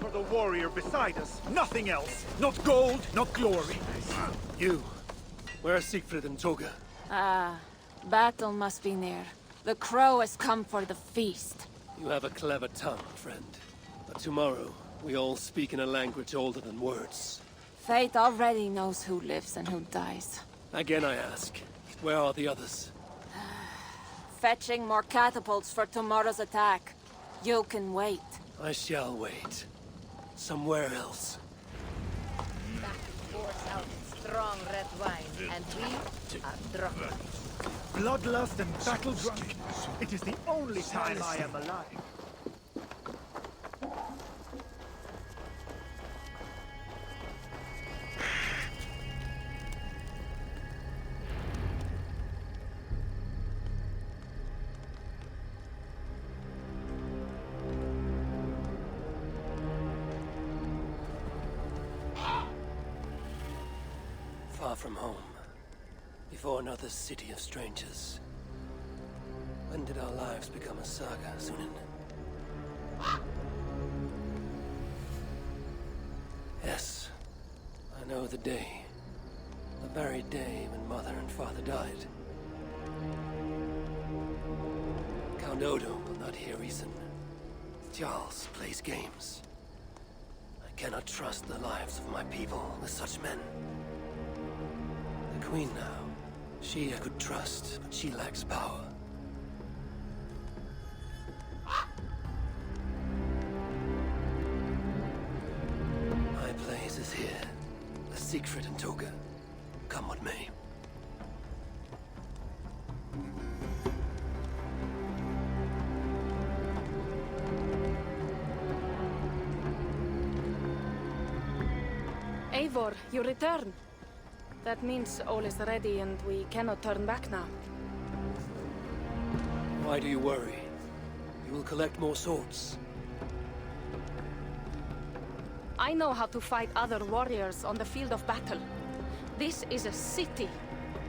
for the warrior beside us. Nothing else. Not gold, not glory. You. Where are Siegfried and Toga? Battle must be near. The crow has come for the feast. You have a clever tongue, friend. But tomorrow, we all speak in a language older than words. Fate already knows who lives and who dies. Again I ask, where are the others? Fetching more catapults for tomorrow's attack. You can wait. I shall wait. Somewhere else. Back pours out strong red wine, and we are drunk. Bloodlust and battle drunk. It is the only time I am alive. Far from home. Before another city of strangers. When did our lives become a saga, Sunan? Yes, I know the day. The very day when Mother and Father died. Count Odo will not hear reason. Charles plays games. I cannot trust the lives of my people with such men. The Queen now. She I could trust, but she lacks power. My place is here. With Siegfried and Toga. Come what may. Eivor, you return. That means all is ready and we cannot turn back now. Why do you worry? You will collect more swords. I know how to fight other warriors on the field of battle. This is a city.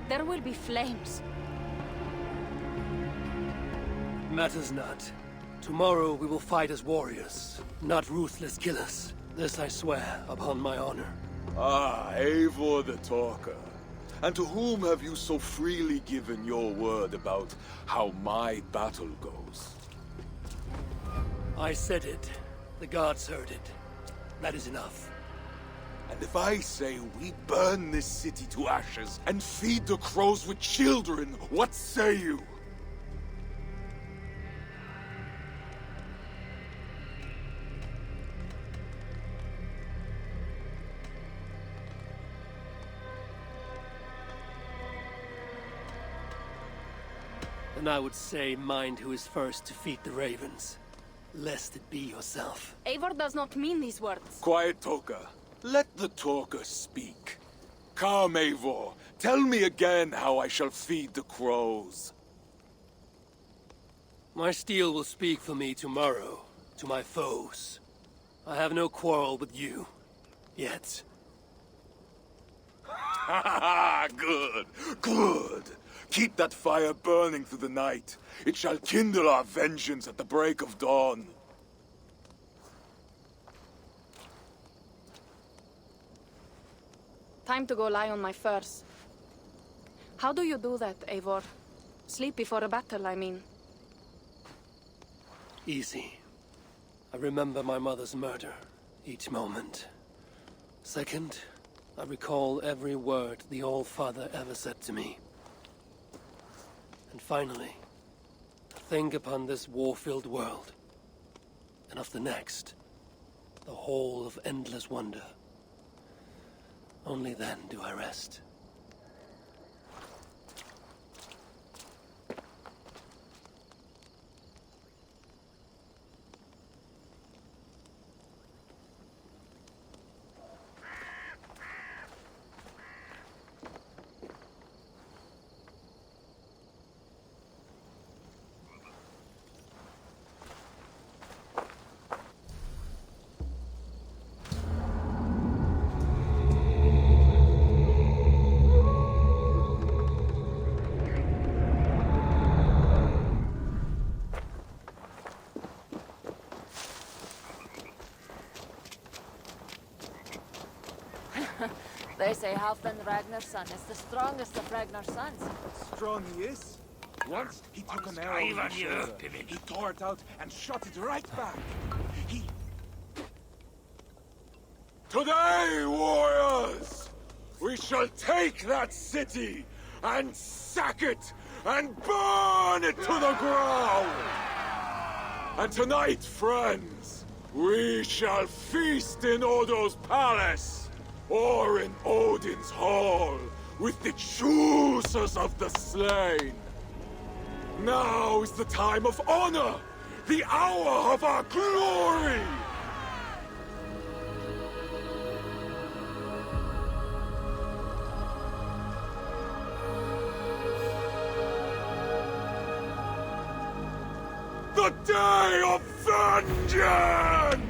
There will be flames. Matters not. Tomorrow we will fight as warriors, not ruthless killers. This I swear upon my honor. Ah, Eivor the Talker. And to whom have you so freely given your word about how my battle goes? I said it. The gods heard it. That is enough. And if I say we burn this city to ashes and feed the crows with children, what say you? Then I would say mind who is first to feed the ravens, lest it be yourself. Eivor does not mean these words. Quiet, Toka. Let the talker speak. Come, Eivor. Tell me again how I shall feed the crows. My steel will speak for me tomorrow, to my foes. I have no quarrel with you. Yet. Ha ha ha! Good! Good! Keep that fire burning through the night. It shall kindle our vengeance at the break of dawn. Time to go lie on my furs. How do you do that, Eivor? Sleep before a battle, I mean. Easy. I remember my mother's murder, each moment. Second, I recall every word the All-Father ever said to me. And finally, think upon this war-filled world, and of the next, the whole of endless wonder. Only then do I rest. They say Halfdan Ragnar's son is the strongest of Ragnar's sons. Strong he is. Once he took an arrow in the shoulder. He tore it out and shot it right back. He... Today, warriors, we shall take that city and sack it and burn it to the ground. And tonight, friends, we shall feast in Odo's palace or in Odin's hall with the choosers of the slain. Now is the time of honor, the hour of our glory. The day of vengeance!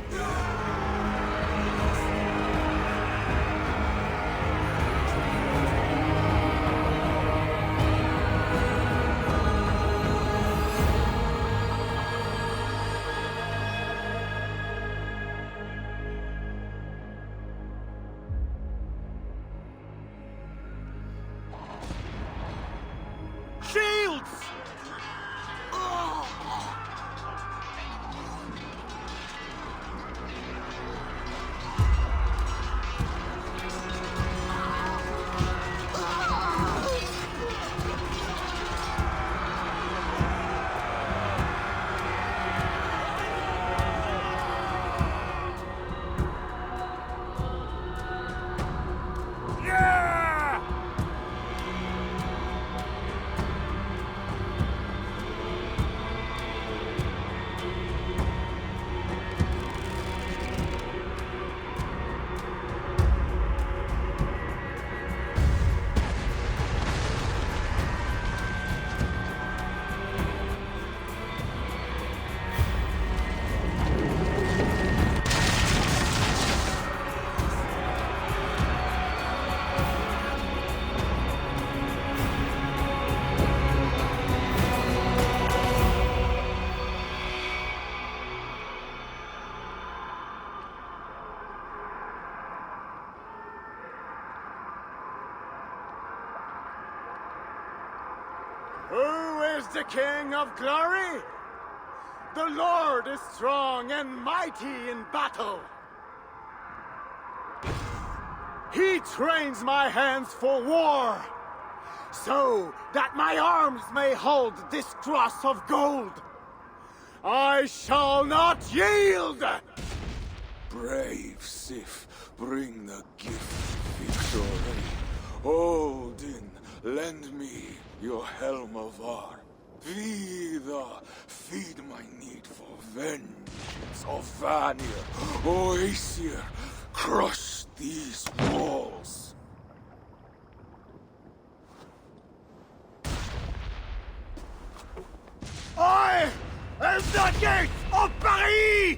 Shields! Who is the King of Glory? The Lord is strong and mighty in battle. He trains my hands for war, so that my arms may hold this cross of gold. I shall not yield! Brave Sif, bring the gift of victory. Odin, lend me your helm of Var. Vidar, feed my need for vengeance. Of Vanir, Oaesir, crush these walls. I am the gate of Paris!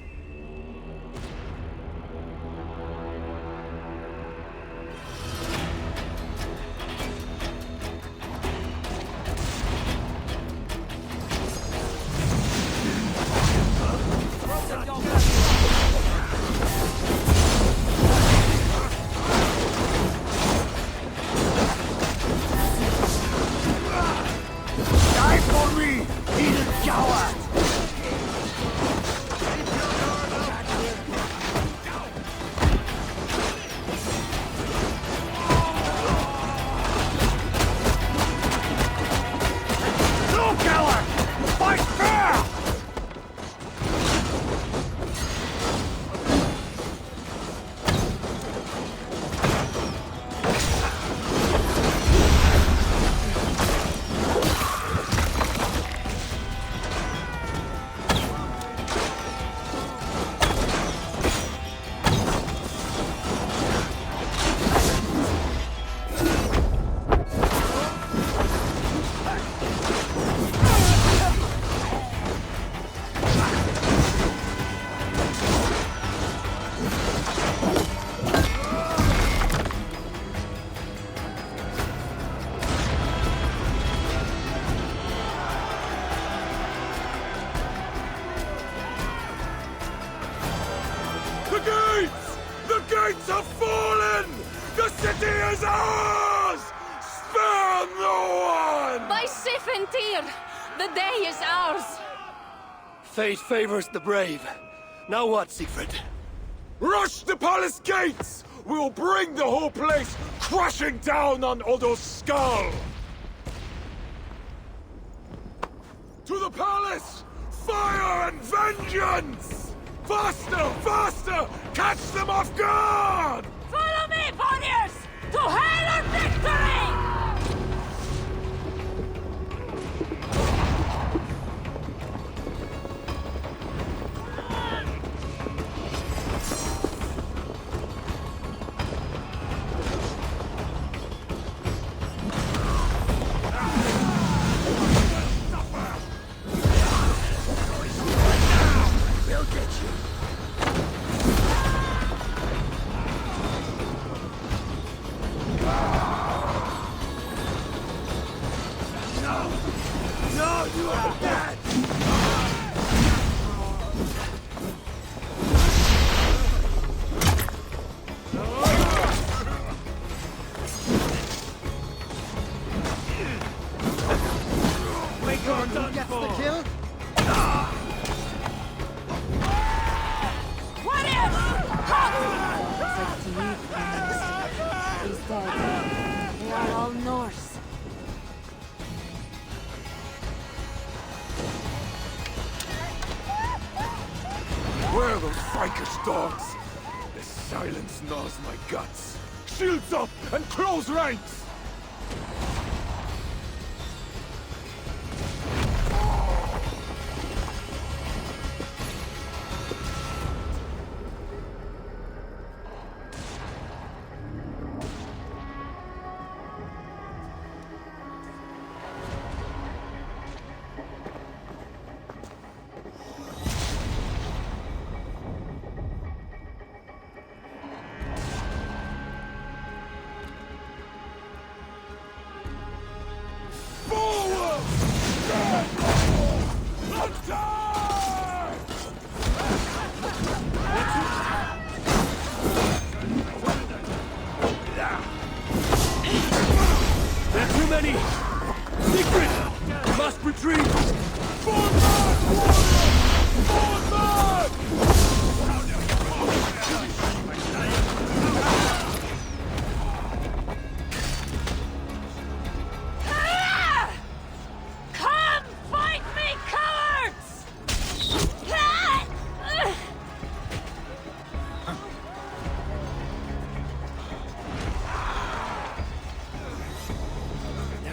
Die for me, little coward! gates have fallen! The city is ours! Spare no one! By Sif and Tyr, the day is ours! Fate favors the brave. Now what, Siegfried? Rush the palace gates! We'll bring the whole place crashing down on Odo's skull! To the palace! Fire and vengeance! Faster! Faster! Catch them off guard! Follow me, warriors! To hell or victory! Where are those Frankish dogs? This silence gnaws my guts. Shields up and close ranks!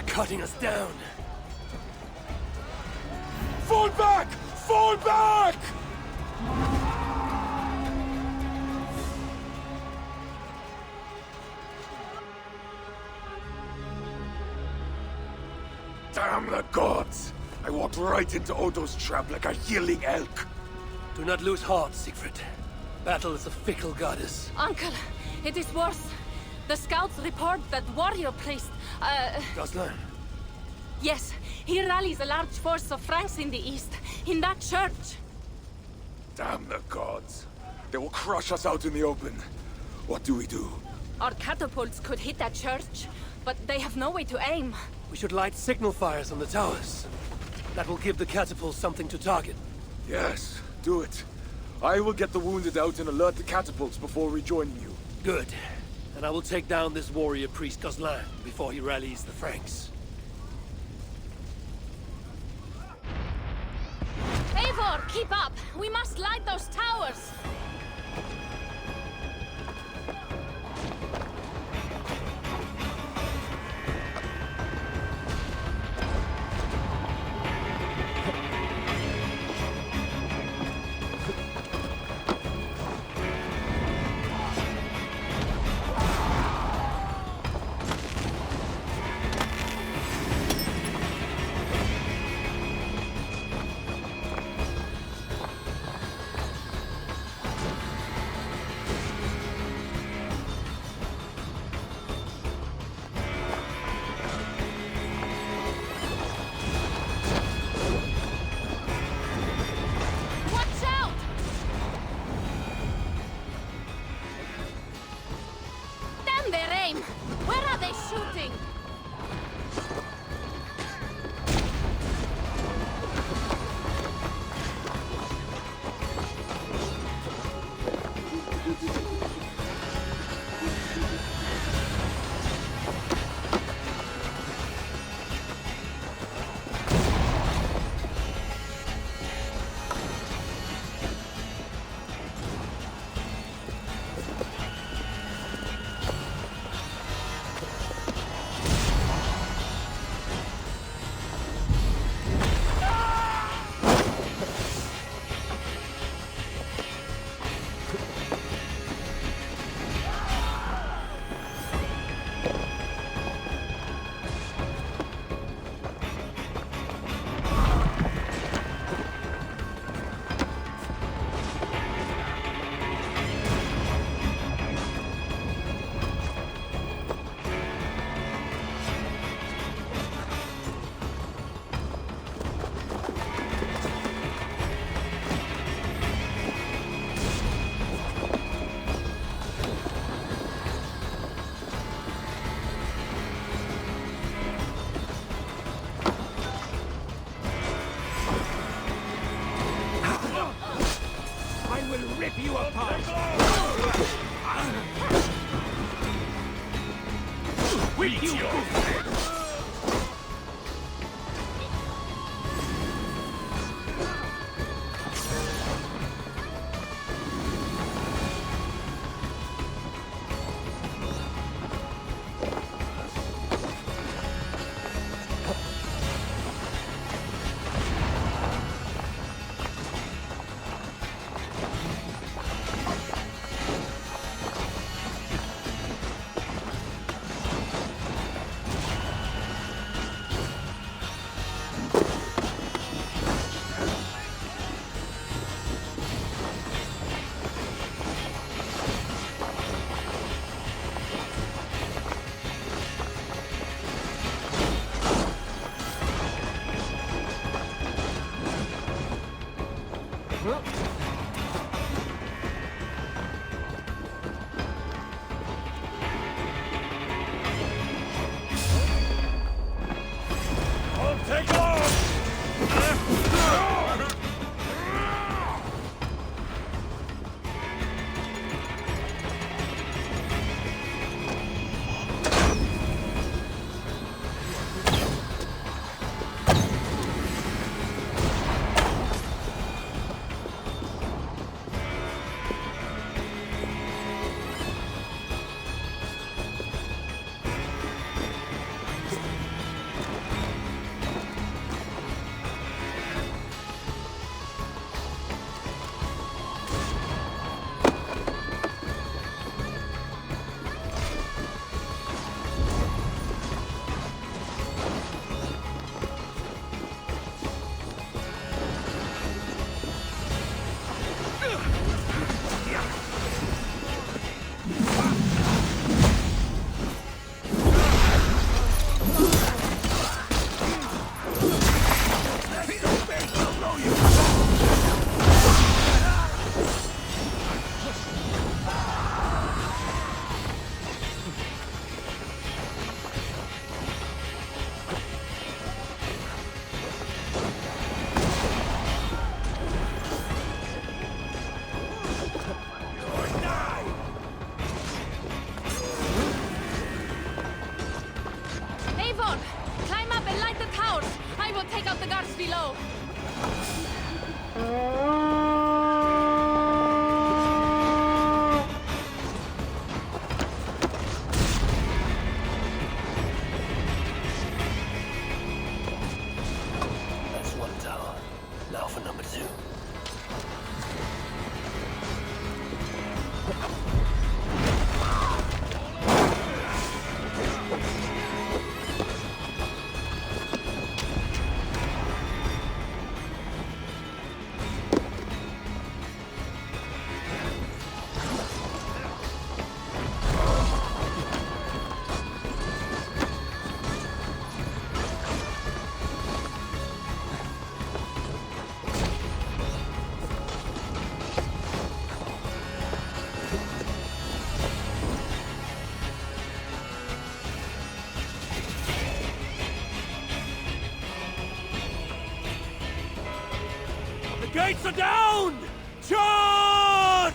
Cutting us down. Fall back! Fall back! Damn the gods! I walked right into Odo's trap like a yielding elk. Do not lose heart, Siegfried. Battle is a fickle goddess. Uncle, it is worse. The scouts report that warrior priest, Goslan. Yes, he rallies a large force of Franks in the east, in that church. Damn the gods. They will crush us out in the open. What do we do? Our catapults could hit that church, but they have no way to aim. We should light signal fires on the towers. That will give the catapults something to target. Yes, do it. I will get the wounded out and alert the catapults before rejoining you. Good. And I will take down this warrior priest Goslan before he rallies the Franks. Eivor, keep up! We must light those towers! aim! Where are they shooting? You apart! With you! Eivor! Climb up and light the towers! I will take out the guards below! That's one tower. Now for number 2. Gates are down! Charge!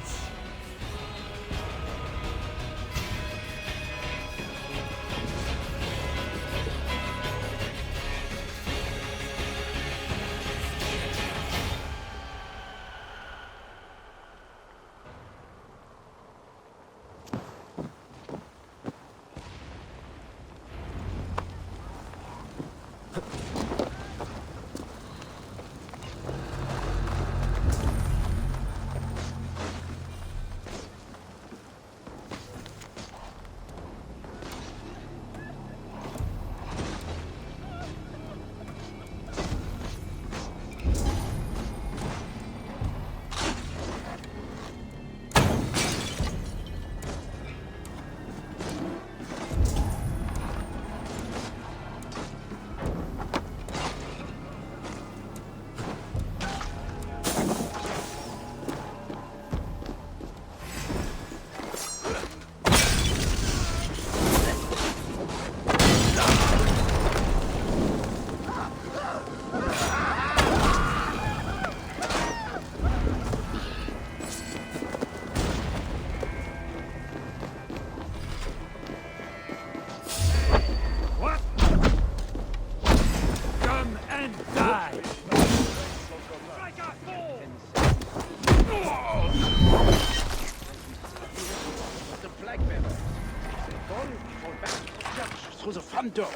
Through the front door.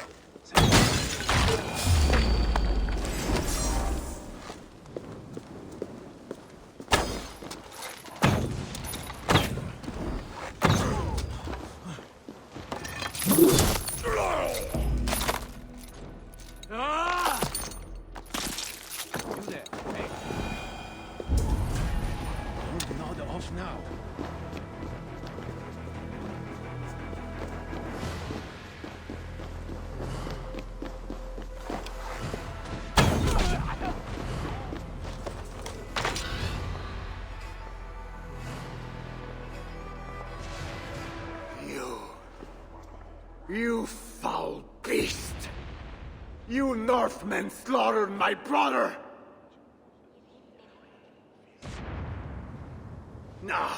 You there, hey. Nod off now. You foul beast! You Northmen slaughtered my brother! Now,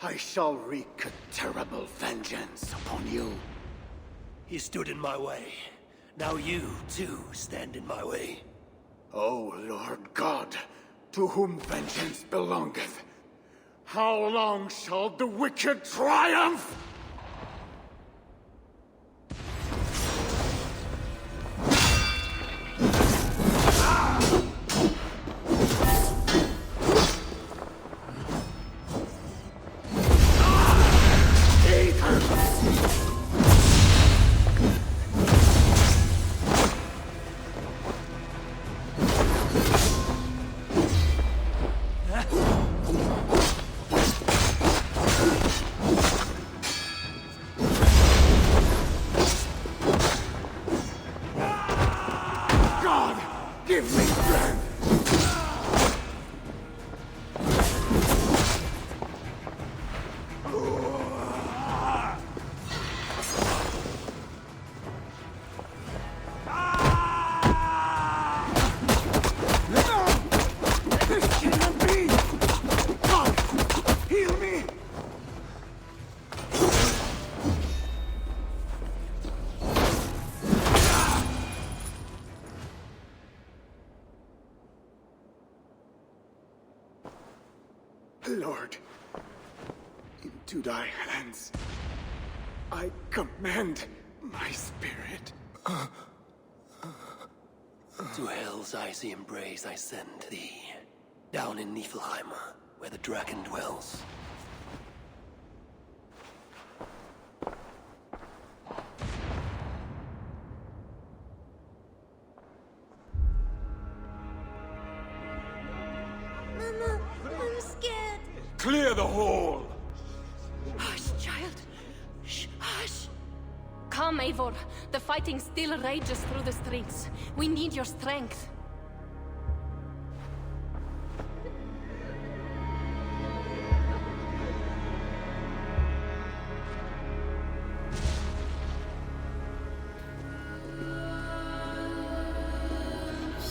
I shall wreak a terrible vengeance upon you. He stood in my way. Now you, too, stand in my way. O Lord God, to whom vengeance belongeth, how long shall the wicked triumph? Give me strength! This cannot be! God, heal me! Lord, into thy hands I commend my spirit. To hell's icy embrace I send thee, down in Niflheim, where the dragon dwells. Mama, I'm scared. Clear the hall! Hush, child. Shh, hush. Come, Eivor. The fighting still rages through the streets. We need your strength.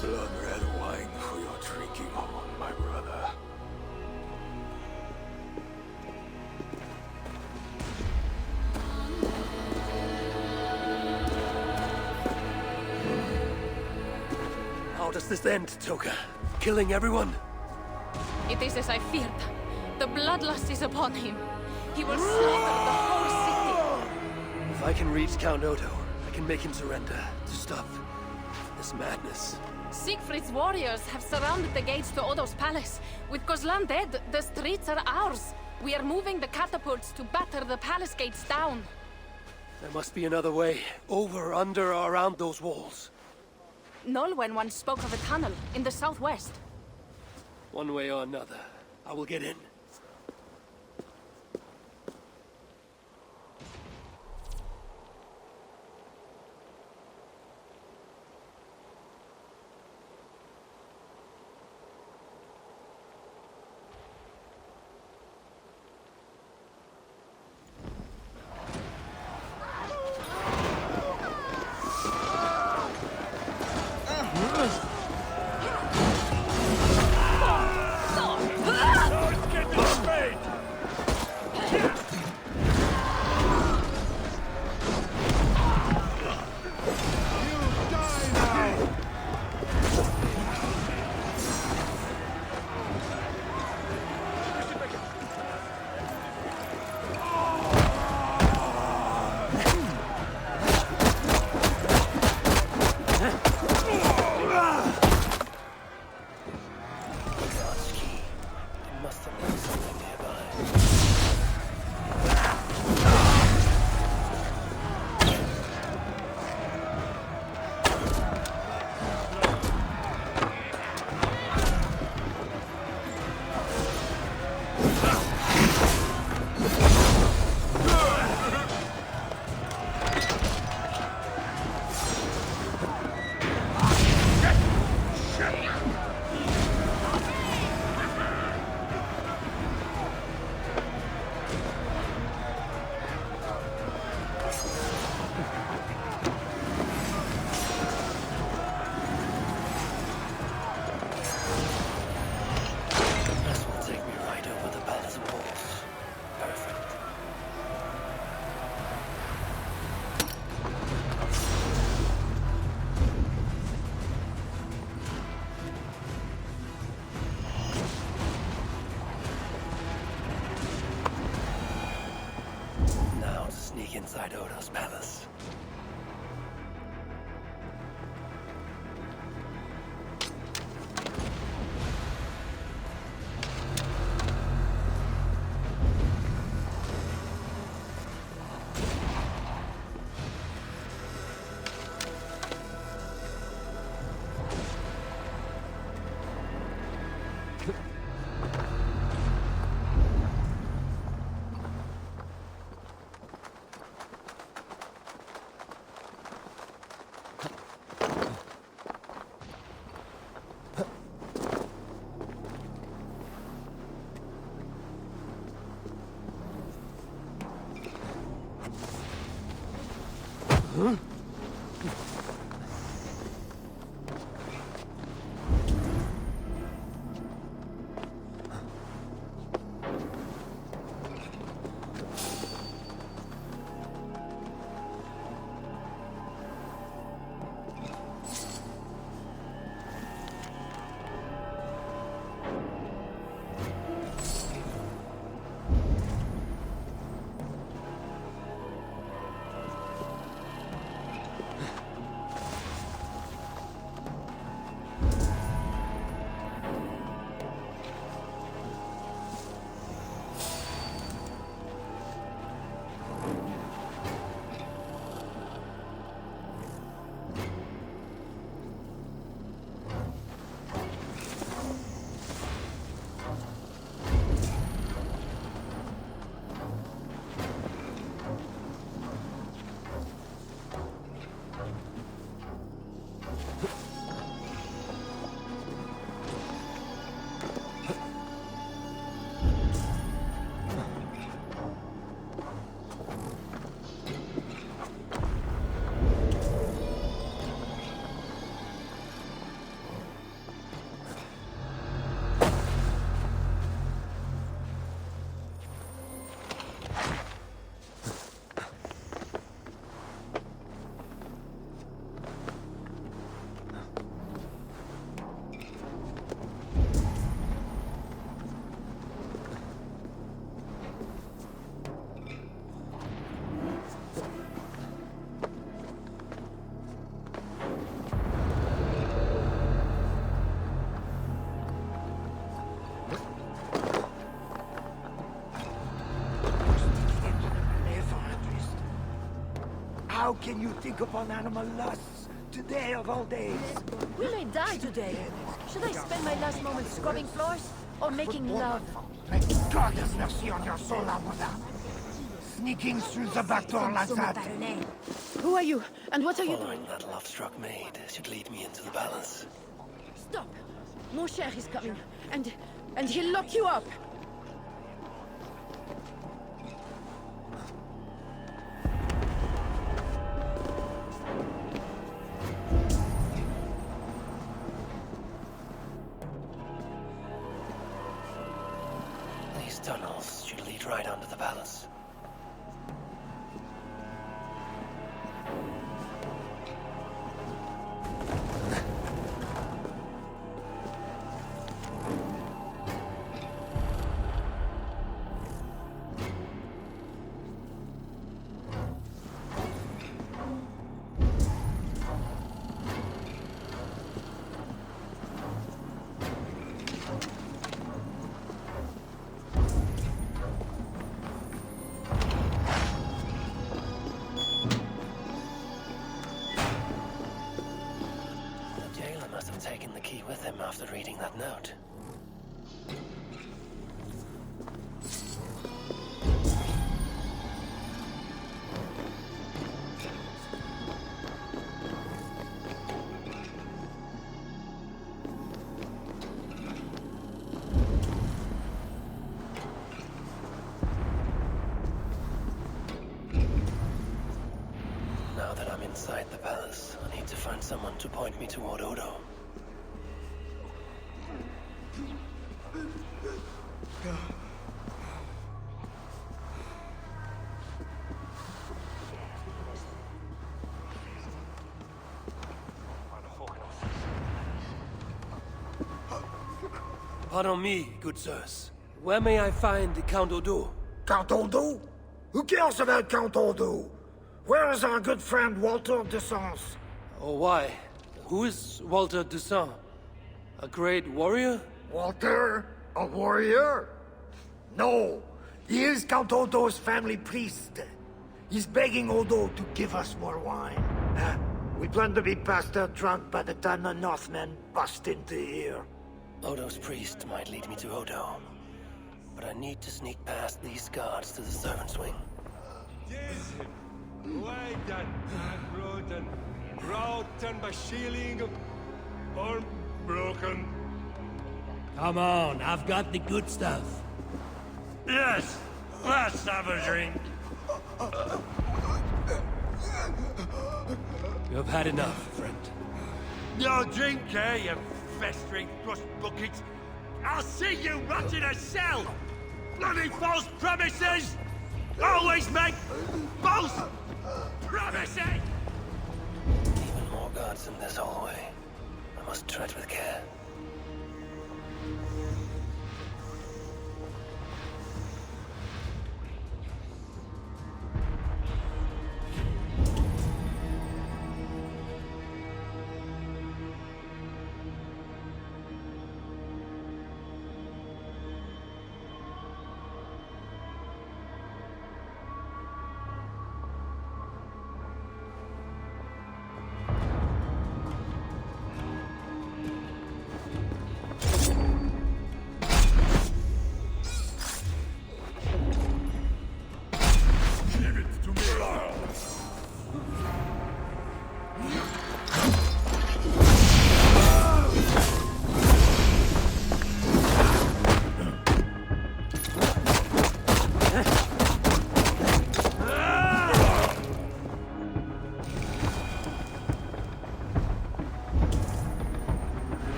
Blood red wine for your drinking hall. does this end, Toka? Killing everyone? It is as I feared. The bloodlust is upon him. He will slaughter the whole city. If I can reach Count Odo, I can make him surrender to stop this madness. Siegfried's warriors have surrounded the gates to Odo's palace. With Kozlan dead, the streets are ours. We are moving the catapults to batter the palace gates down. There must be another way. Over, under, or around those walls. Nolwenn once spoke of a tunnel in the southwest. One way or another, I will get in. Inside Odo's palace. Huh? How can you think upon animal lusts today of all days? We may die today. Should I spend my last moments scrubbing floors or making love? May God have mercy on your soul, madame. Sneaking through the back door like that. Who are you, and what are you Following doing? that love-struck maid should lead me into the palace. Stop! Mon cher is coming, and he'll lock you up. These tunnels should lead right onto the palace. Taken the key with him after reading that note. Now that I'm inside the palace, I need to find someone to point me toward Odo. Pardon me, good sirs. Where may I find Count Odo? Count Odo? Who cares about Count Odo? Where is our good friend Walter de Sens? Oh, why? Who is Walter de Sens? A great warrior? Walter? A warrior? No. He is Count Odo's family priest. He's begging Odo to give us more wine. We plan to be past out drunk by the time the Northmen bust into here. Odo's priest might lead me to Odo. But I need to sneak past these guards to the servants' wing. Yes, Weiden, Roten, Roten, Bashiling, or broken. Come on, I've got the good stuff. Yes, let's have a drink. You've had enough, friend. No drink, eh, you festering rust bucket. I'll see you rot in a cell! Bloody false promises! Always make false promises! Even more guards in this hallway. I must tread with care.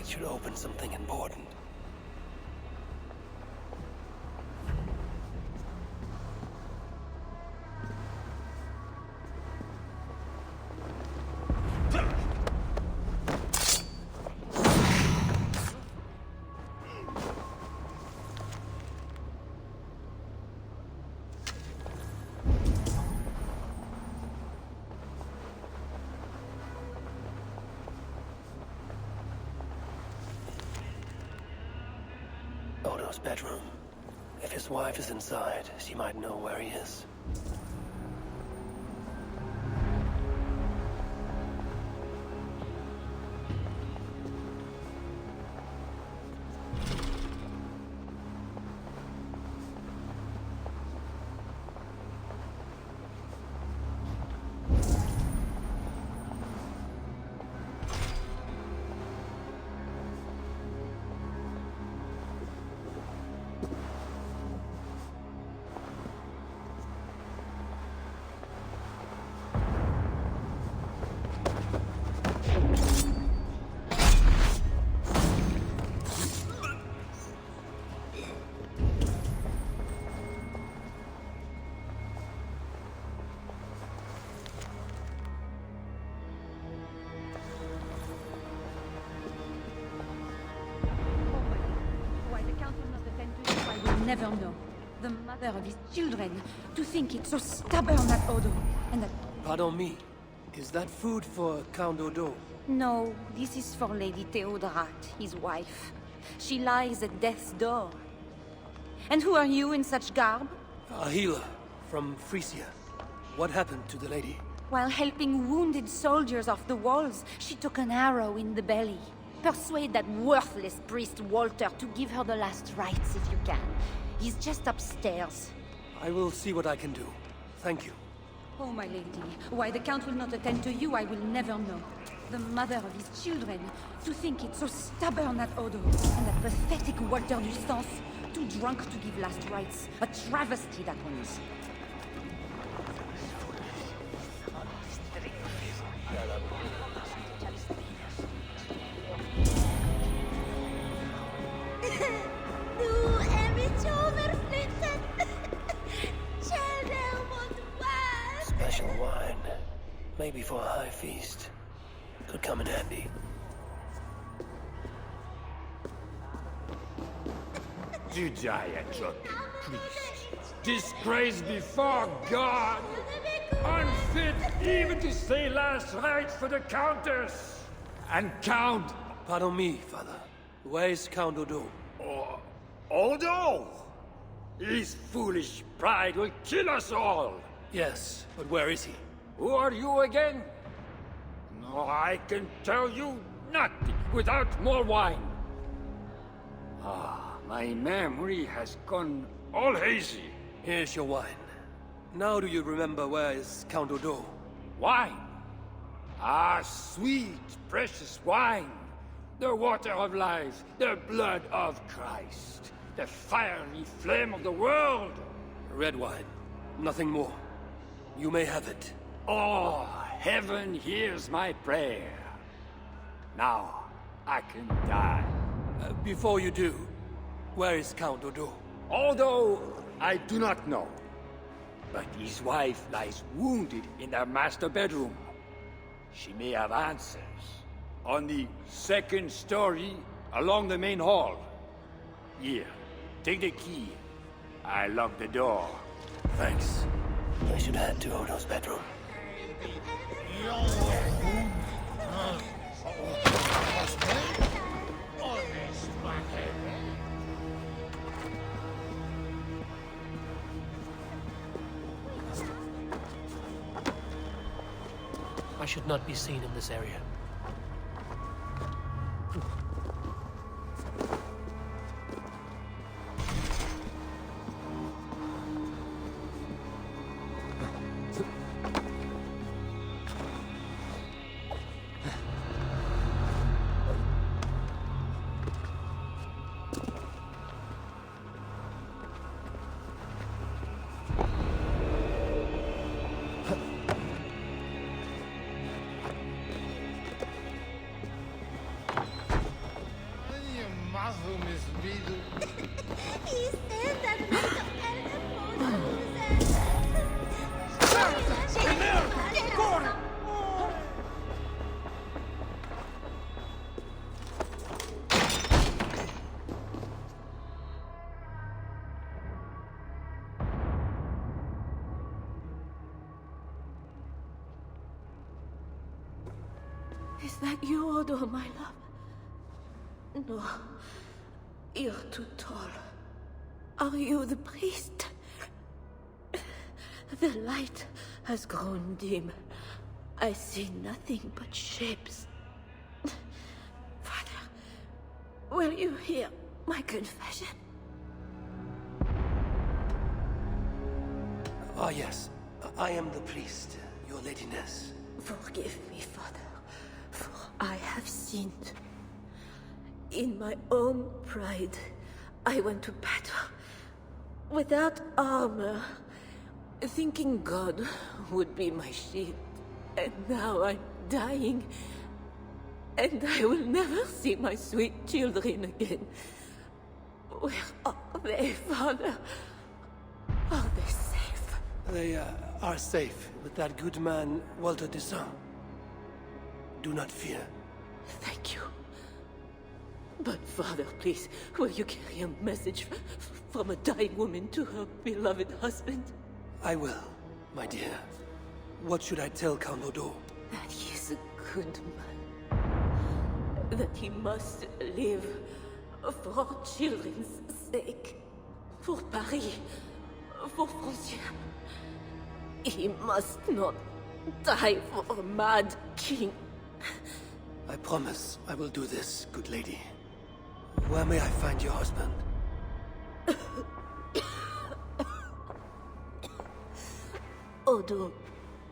It should open something important. Odo's bedroom. If his wife is inside, she might know where he is. Never know. The mother of his children. To think it's so stubborn, that Odo. And that... Pardon me. Is that food for Count Odo? No, this is for Lady Theodorat, his wife. She lies at death's door. And who are you in such garb? A healer from Francia. What happened to the lady? While helping wounded soldiers off the walls, she took an arrow in the belly. Persuade that worthless priest Walter to give her the last rites if you can. He's just upstairs. I will see what I can do. Thank you. Oh, my lady, why the Count will not attend to you, I will never know. The mother of his children. To think it's so stubborn, that Odo. And that pathetic Walter du Sens. Too drunk to give last rites. A travesty, that one is. Special wine. Maybe for a high feast. Could come in handy. To die a drunken priest. Disgrace before God. Unfit even to say last rites for the Countess. And Count... Pardon me, Father. Where is Count Odo? Odo? His foolish pride will kill us all. Yes, but where is he? Who are you again? No, I can tell you nothing without more wine. My memory has gone all hazy. Here's your wine. Now do you remember where is Count Odo? Wine? Sweet, precious wine. The water of life, the blood of Christ. The fiery flame of the world. Red wine. Nothing more. You may have it. Oh, heaven hears my prayer. Now, I can die. Before you do, where is Count Odo? Although I do not know. But his wife lies wounded in their master bedroom. She may have answers. On the second story, along the main hall. Here, take the key. I lock the door. Thanks. I should head to Odo's bedroom. I should not be seen in this area. Is that you, Odo, my love? No. You're too tall. Are you the priest? The light has grown dim. I see nothing but shapes. Father, will you hear my confession? Ah, yes. I am the priest, your ladiness. Forgive me, Father, for I have sinned. In my own pride, I went to battle without armor, thinking God would be my shield. And now I'm dying, and I will never see my sweet children again. Where are they, Father? Are they safe? They are safe with that good man, Walter de Saint. Do not fear. Thank you. But Father, please, will you carry a message from a dying woman to her beloved husband? I will, my dear. What should I tell Count Odo? That he is a good man. That he must live for our children's sake. For Paris. For Francia. He must not die for a mad king. I promise I will do this, good lady. Where may I find your husband? Odo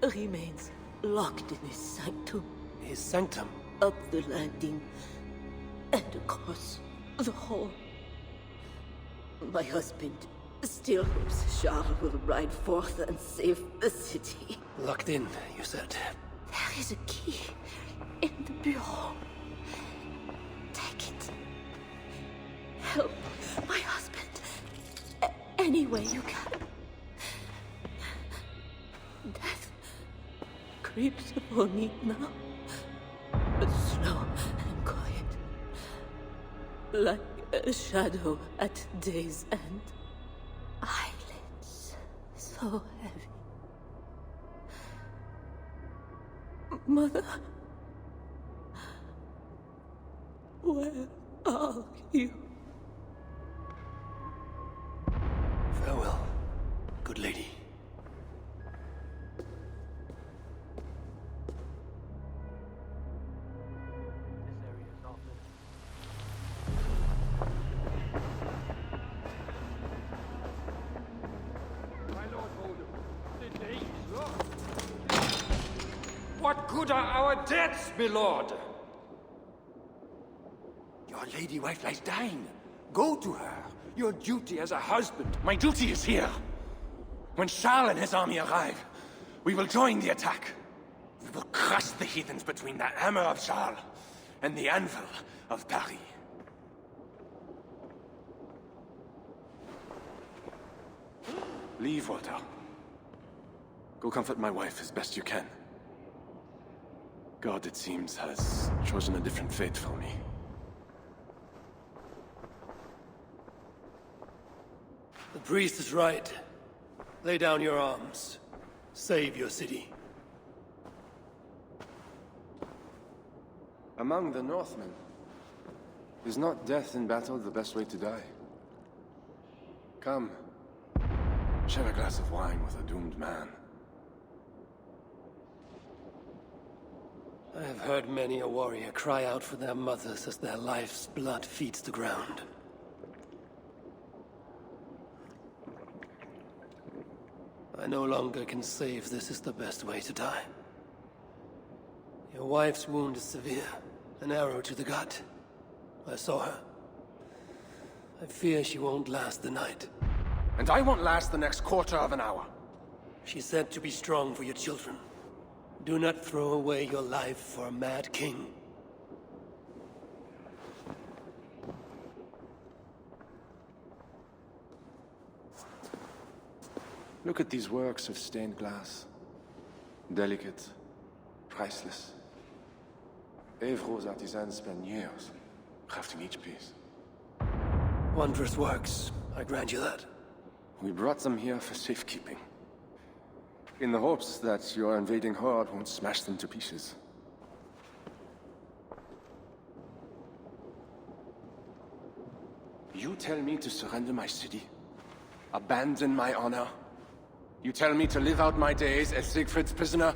remains locked in his sanctum. His sanctum? Up the landing and across the hall. My husband still hopes Charles will ride forth and save the city. Locked in, you said. There is a key in the bureau. Take it. Help my husband any way you can. Death creeps upon me now, but slow and quiet, like a shadow at day's end. Eyelids so heavy. Mother, where are you? Farewell, good lady. What good are our deaths, my lord? Your lady wife lies dying. Go to her. Your duty as a husband. My duty is here. When Charles and his army arrive, we will join the attack. We will crush the heathens between the hammer of Charles and the anvil of Paris. Leave, Walter. Go comfort my wife as best you can. God, it seems, has chosen a different fate for me. The priest is right. Lay down your arms. Save your city. Among the Northmen, is not death in battle the best way to die? Come, share a glass of wine with a doomed man. I have heard many a warrior cry out for their mothers as their life's blood feeds the ground. I no longer can say if this is the best way to die. Your wife's wound is severe. An arrow to the gut. I saw her. I fear she won't last the night. And I won't last the next quarter of an hour. She said to be strong for your children. Do not throw away your life for a mad king. Look at these works of stained glass. Delicate, priceless. Eivor's artisans spend years crafting each piece. Wondrous works, I grant you that. We brought them here for safekeeping. In the hopes that your invading horde won't smash them to pieces. tell me to surrender my city? Abandon my honor? You tell me to live out my days as Siegfried's prisoner?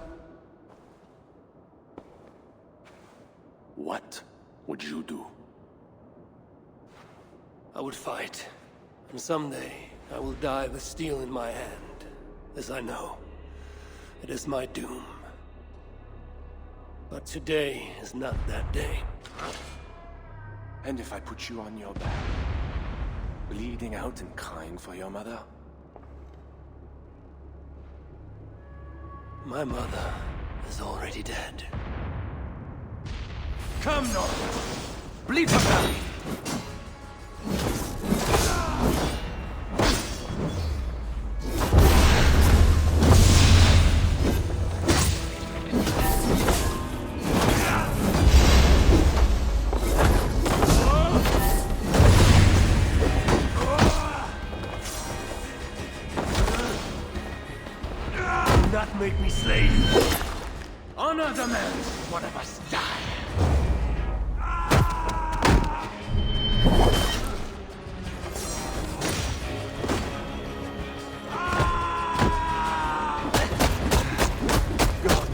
What would you do? I would fight. And someday, I will die with steel in my hand. As I know, it is my doom. But today is not that day. And if I put you on your back, bleeding out and crying for your mother? My mother is already dead. Come, North! Bleed for family! Make me slay you. Honor demands one of us die. God,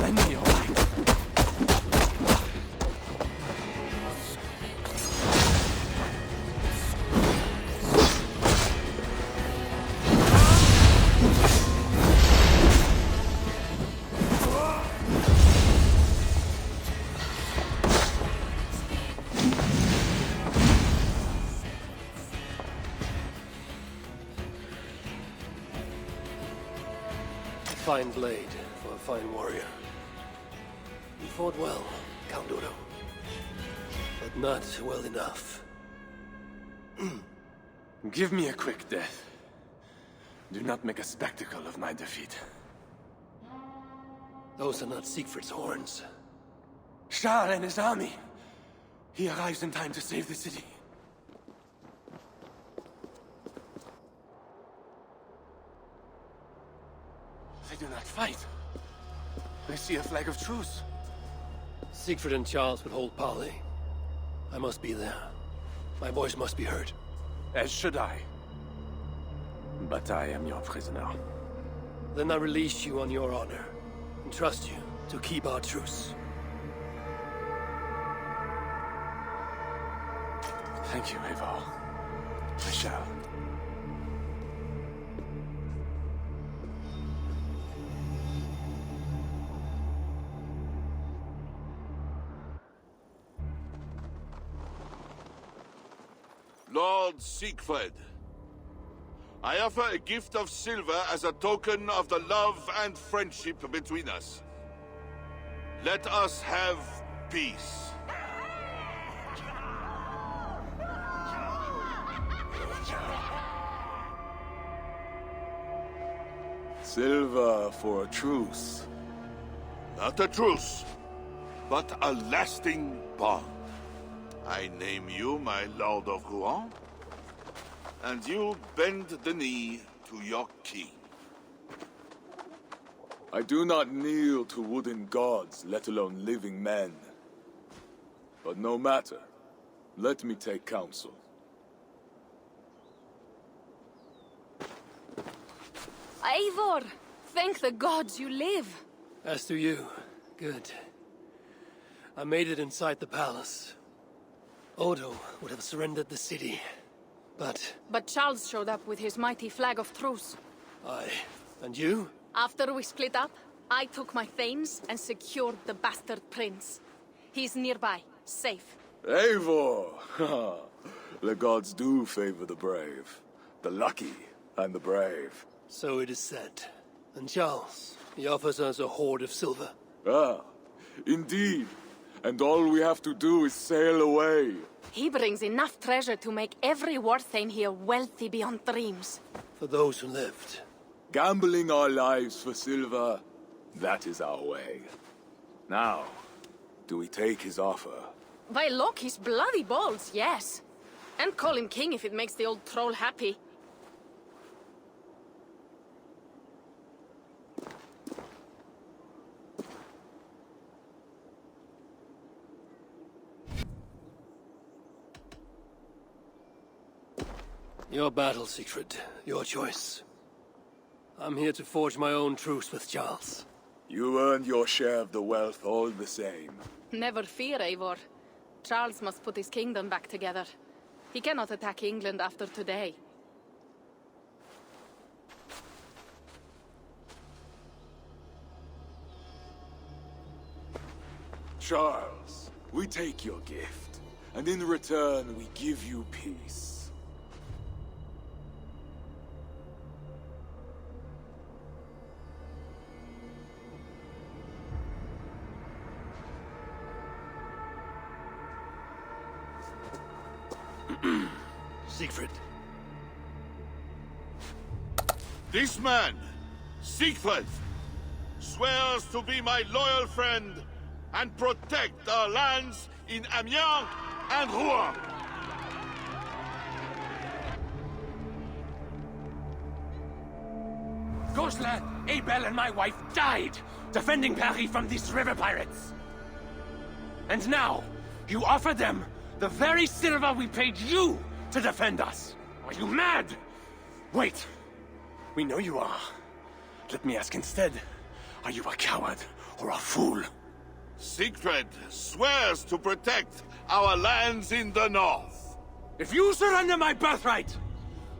lend me your light. Fine blade for a fine warrior. You fought well, Count Odo. But not well enough. Give me a quick death. Do not make a spectacle of my defeat. Those are not Siegfried's horns. Charles and his army. He arrives in time to save the city. They do not fight. They see a flag of truce. Siegfried and Charles would hold parley. I must be there. My voice must be heard. As should I. But I am your prisoner. Then I release you on your honor, and trust you to keep our truce. Thank you, Eivor. I shall. Lord Siegfried, I offer a gift of silver as a token of the love and friendship between us. Let us have peace. Silver for a truce. Not a truce, but a lasting bond. I name you my Lord of Rouen, and you bend the knee to your king. I do not kneel to wooden gods, let alone living men. But no matter. Let me take counsel. Eivor! Thank the gods you live! As to you, good. I made it inside the palace. Odo would have surrendered the city, but... But Charles showed up with his mighty flag of truce. Aye. And you? After we split up, I took my thanes and secured the bastard prince. He's nearby, safe. Eivor! The gods do favor the brave. The lucky and the brave. So it is said. And Charles, he offers us a hoard of silver. Ah, indeed. And all we have to do is sail away. He brings enough treasure to make every Warthane here wealthy beyond dreams. For those who lived. Gambling our lives for silver, that is our way. Now, do we take his offer? By Loki's bloody balls, yes. And call him king if it makes the old troll happy. Your battle, Siegfried. Your choice. I'm here to forge my own truce with Charles. You earned your share of the wealth all the same. Never fear, Eivor. Charles must put his kingdom back together. He cannot attack England after today. Charles, we take your gift, and in return we give you peace. Siegfried. This man, Siegfried, swears to be my loyal friend and protect our lands in Amiens and Rouen. Gosselin, Abel and my wife died defending Paris from these river pirates. And now, you offer them the very silver we paid you to defend us. Are you mad? Wait. We know you are. Let me ask instead, are you a coward or a fool? Siegfried swears to protect our lands in the north. If you surrender my birthright,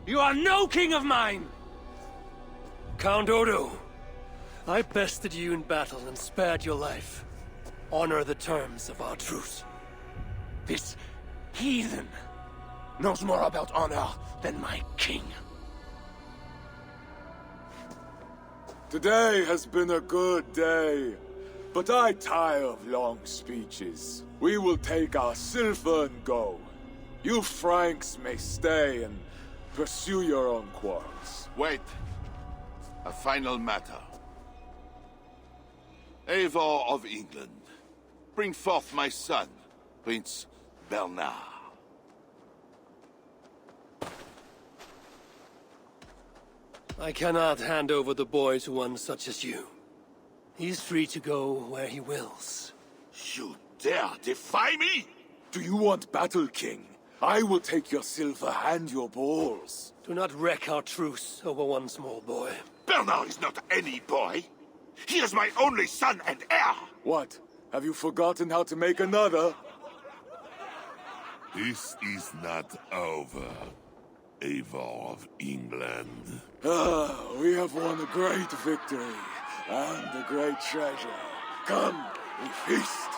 you are no king of mine! Count Odo, I bested you in battle and spared your life. Honor the terms of our truce. This heathen knows more about honor than my king. Today has been a good day, but I tire of long speeches. We will take our silver and go. You Franks may stay and pursue your own quarrels. Wait. A final matter. Eivor of England, bring forth my son, Prince Bernard. I cannot hand over the boy to one such as you. He's free to go where he wills. You dare defy me? Do you want battle, King? I will take your silver and your balls. Do not wreck our truce over one small boy. Bernard is not any boy. He is my only son and heir. What? Have you forgotten how to make another? This is not over, Eivor of England. We have won a great victory and a great treasure. Come, we feast.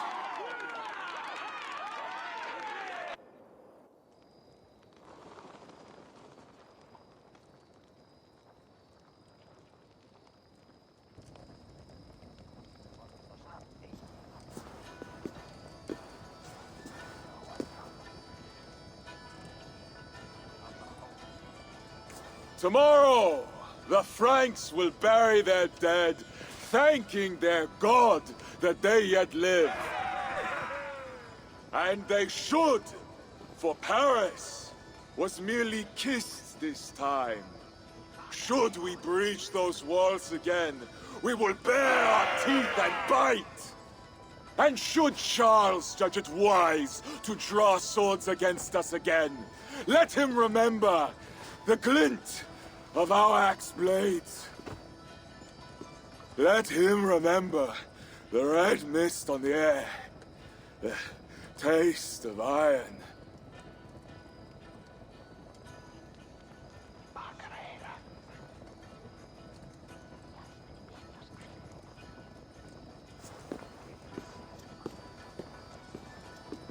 Tomorrow, the Franks will bury their dead, thanking their god that they yet live. And they should, for Paris was merely kissed this time. Should we breach those walls again, we will bare our teeth and bite. And should Charles judge it wise to draw swords against us again, let him remember the glint of our axe blades. Let him remember the red mist on the air, the taste of iron.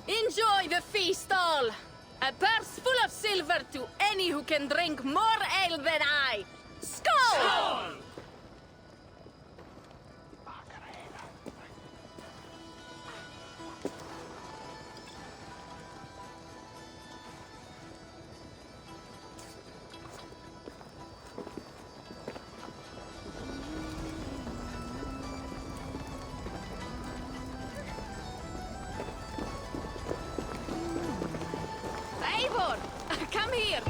Enjoy the feast all! A purse full of silver to any who can drink more ale than I! Skål! Skål! Eivor, come here.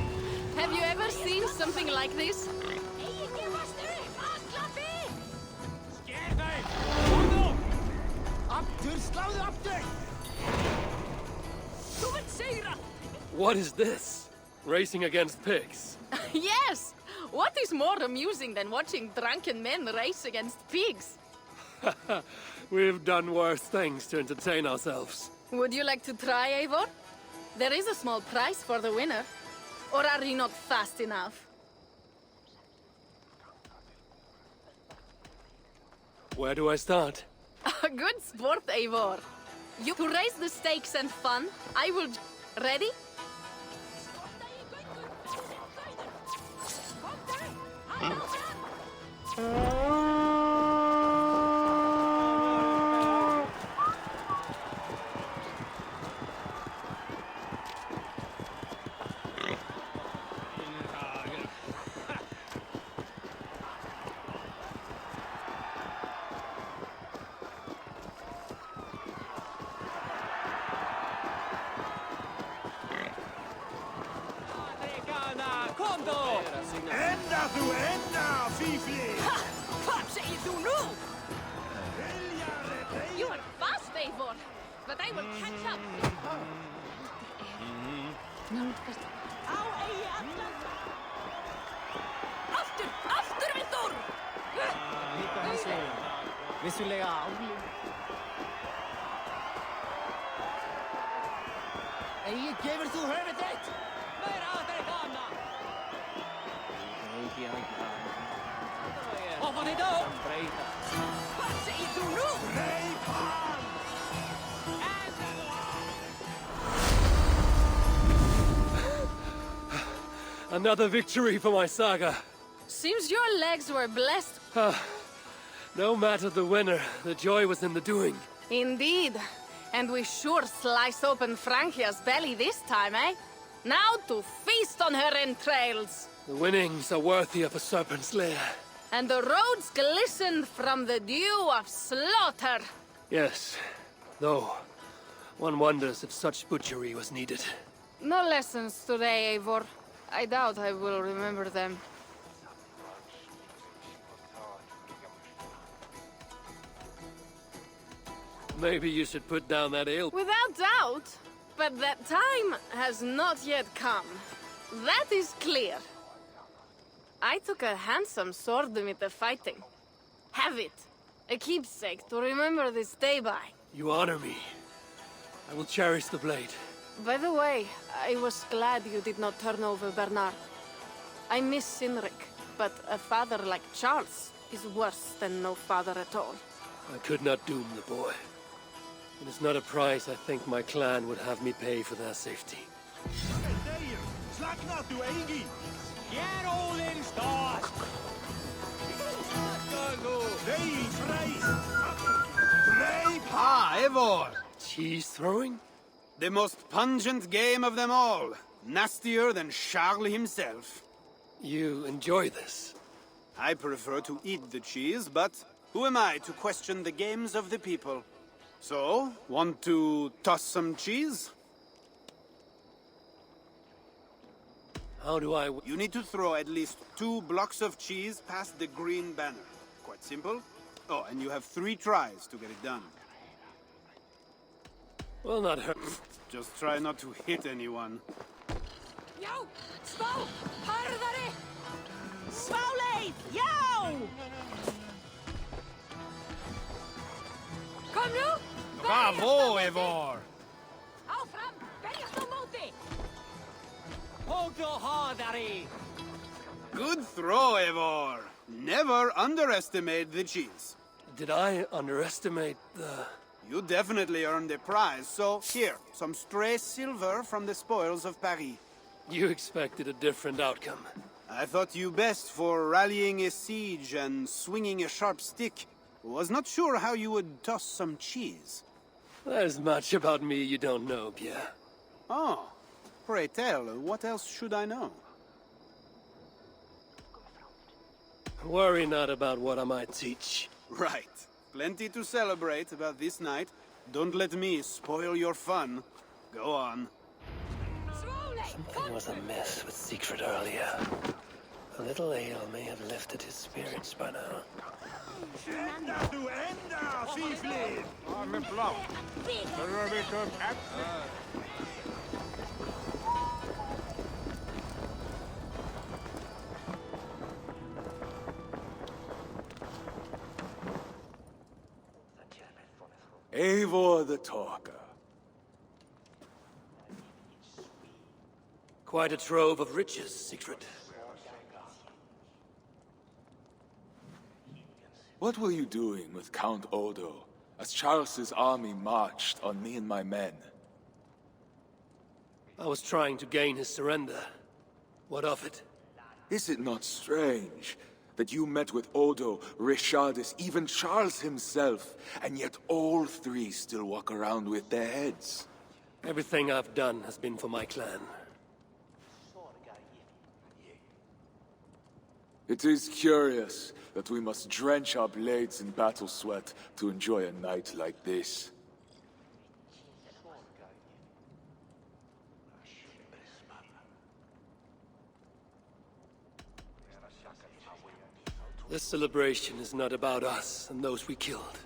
Have you ever seen something like this? What is this? Racing against pigs. Yes! What is more amusing than watching drunken men race against pigs? We've done worse things to entertain ourselves. Would you like to try, Eivor? There is a small prize for the winner. Or are you not fast enough? Where do I start? Good sport, Eivor. You to raise the stakes and fun, I will... Ready? Ända du ända, fifli! Vad säger du nu? You are fast, Eivor, but I will catch up. Aftur! Aftur, Eivor! Mitähän se on? Vesylega auli. Ei gefur þú höfuð þitt! Meira aðeins kanna! Hoppa þitt á! Vad säger du nu? Another victory for my saga. Seems your legs were blessed. No matter the winner, the joy was in the doing. Indeed. And we sure slice open Francia's belly this time, eh? Now to feast on her entrails. The winnings are worthy of a serpent's lair. And the roads glistened from the dew of slaughter. Yes, though one wonders if such butchery was needed. No lessons today, Eivor. I doubt I will remember them. Maybe you should put down that ale. Without doubt. But that time has not yet come. That is clear. I took a handsome sword with the fighting. Have it. A keepsake to remember this day by. You honor me. I will cherish the blade. By the way, I was glad you did not turn over Bernard. I miss Cynric, but a father like Charles is worse than no father at all. I could not doom the boy. It is not a price I think my clan would have me pay for their safety. Ah, Eivor! Cheese throwing? The most pungent game of them all. Nastier than Charles himself. You enjoy this? I prefer to eat the cheese, but who am I to question the games of the people? So, want to toss some cheese? How do I... You need to throw at least 2 blocks of cheese past the green banner. Quite simple. Oh, and you have 3 tries to get it done. Will not hurt. Just try not to hit anyone. Yo! Spå! Harðari! Sváleið! Yo! Kom nú! Bravo, Eivor! Áfram! Berjast á móti! Hóktu harðari! Good throw, Eivor. Never underestimate the cheese. Did I underestimate the... You definitely earned a prize, so here, some stray silver from the spoils of Paris. You expected a different outcome. I thought you best for rallying a siege and swinging a sharp stick. Was not sure how you would toss some cheese. There's much about me you don't know, Pierre. Oh, pray tell, what else should I know? Worry not about what I might teach. Right. Plenty to celebrate about this night. Don't let me spoil your fun. Go on. Something was amiss with Siegfried earlier. A little ale may have lifted his spirits by now. Ända du ända, fifli! Arme blå. Eivor the Talker. Quite a trove of riches, Secret. What were you doing with Count Odo as Charles's army marched on me and my men? I was trying to gain his surrender. What of it? Is it not strange that you met with Odo, Richardis, even Charles himself, and yet all three still walk around with their heads? Everything I've done has been for my clan. It is curious that we must drench our blades in battle sweat to enjoy a night like this. This celebration is not about us and those we killed.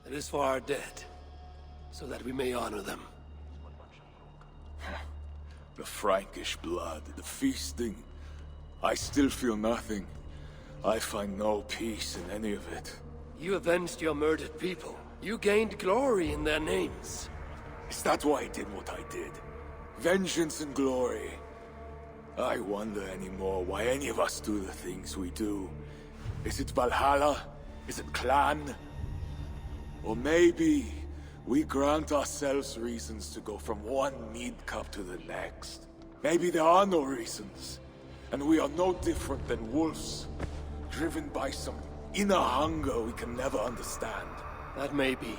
It is for our dead, so that we may honor them. The Frankish blood, the feasting. I still feel nothing. I find no peace in any of it. You avenged your murdered people. You gained glory in their names. Is that why I did what I did? Vengeance and glory. I wonder anymore why any of us do the things we do. Is it Valhalla? Is it clan? Or maybe we grant ourselves reasons to go from one mead cup to the next. Maybe there are no reasons, and we are no different than wolves, driven by some inner hunger we can never understand. That may be,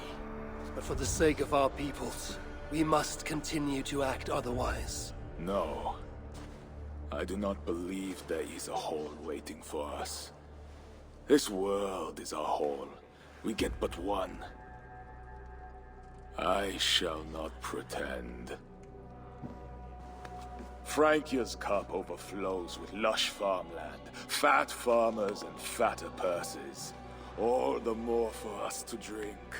but for the sake of our peoples, we must continue to act otherwise. No. I do not believe there is a hole waiting for us. This world is our hole. We get but one. I shall not pretend. Francia's cup overflows with lush farmland, fat farmers and fatter purses. All the more for us to drink.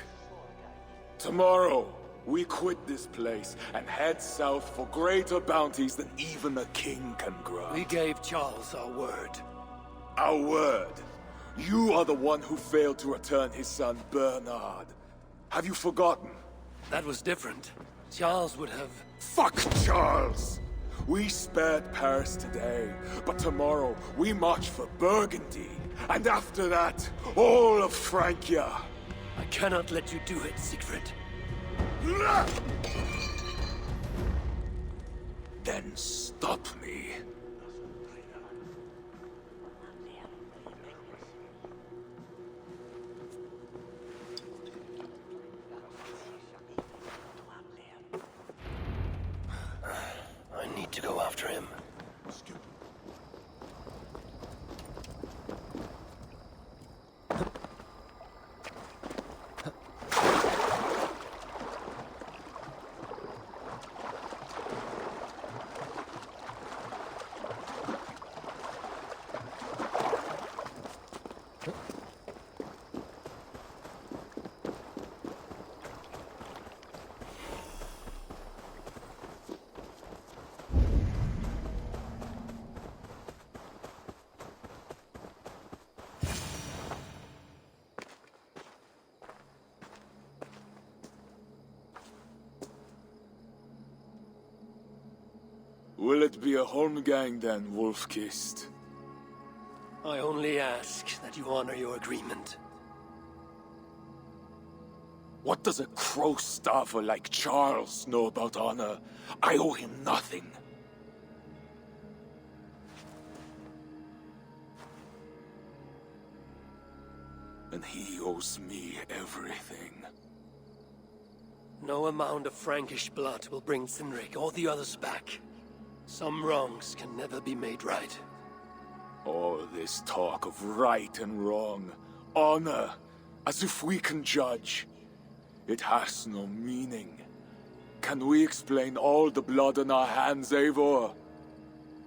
Tomorrow, we quit this place and head south for greater bounties than even a king can grant. We gave Charles our word. Our word? You are the one who failed to return his son, Bernard. Have you forgotten? That was different. Charles would have... Fuck Charles! We spared Paris today, but tomorrow we march for Burgundy. And after that, all of Francia. I cannot let you do it, Siegfried. Then stop me. I need to go after him. Will it be a Holmgang then, Wolf-Kissed? I only ask that you honor your agreement. What does a crow-starver like Charles know about honor? I owe him nothing. And he owes me everything. No amount of Frankish blood will bring Cynric or the others back. Some wrongs can never be made right. All this talk of right and wrong, honor, as if we can judge. It has no meaning. Can we explain all the blood on our hands, Eivor?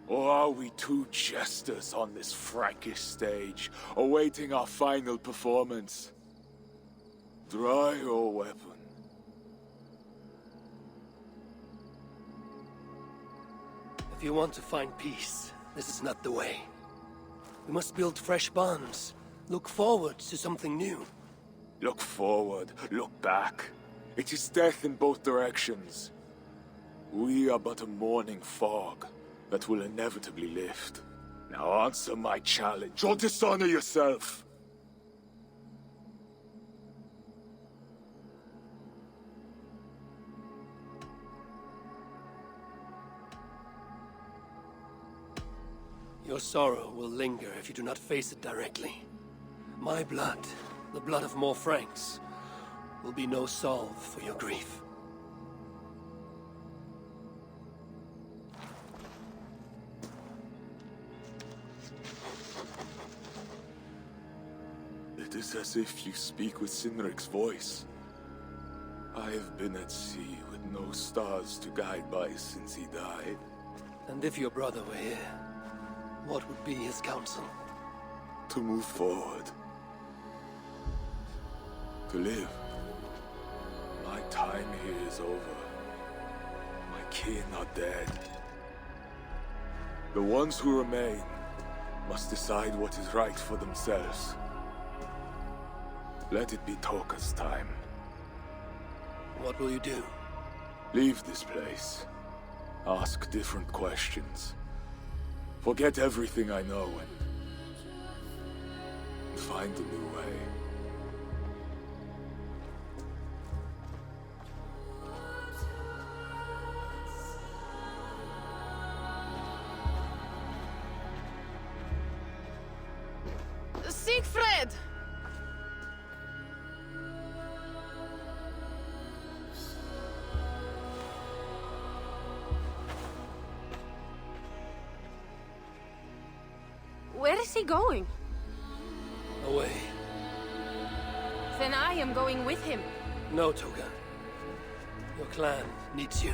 Or are we two jesters on this Frankish stage, awaiting our final performance? Draw your weapon. If you want to find peace, this is not the way. We must build fresh bonds. Look forward to something new. Look forward, look back. It is death in both directions. We are but a morning fog that will inevitably lift. Now answer my challenge, or dishonor yourself. Your sorrow will linger if you do not face it directly. My blood, the blood of more Franks, will be no salve for your grief. It is as if you speak with Sinric's voice. I have been at sea with no stars to guide by since he died. And if your brother were here, what would be his counsel? To move forward. To live. My time here is over. My kin are dead. The ones who remain must decide what is right for themselves. Let it be Toka's time. What will you do? Leave this place. Ask different questions. Forget everything I know and find a new way. Siegfried! Where is he going? Away. Then I am going with him. No, Toga. Your clan needs you.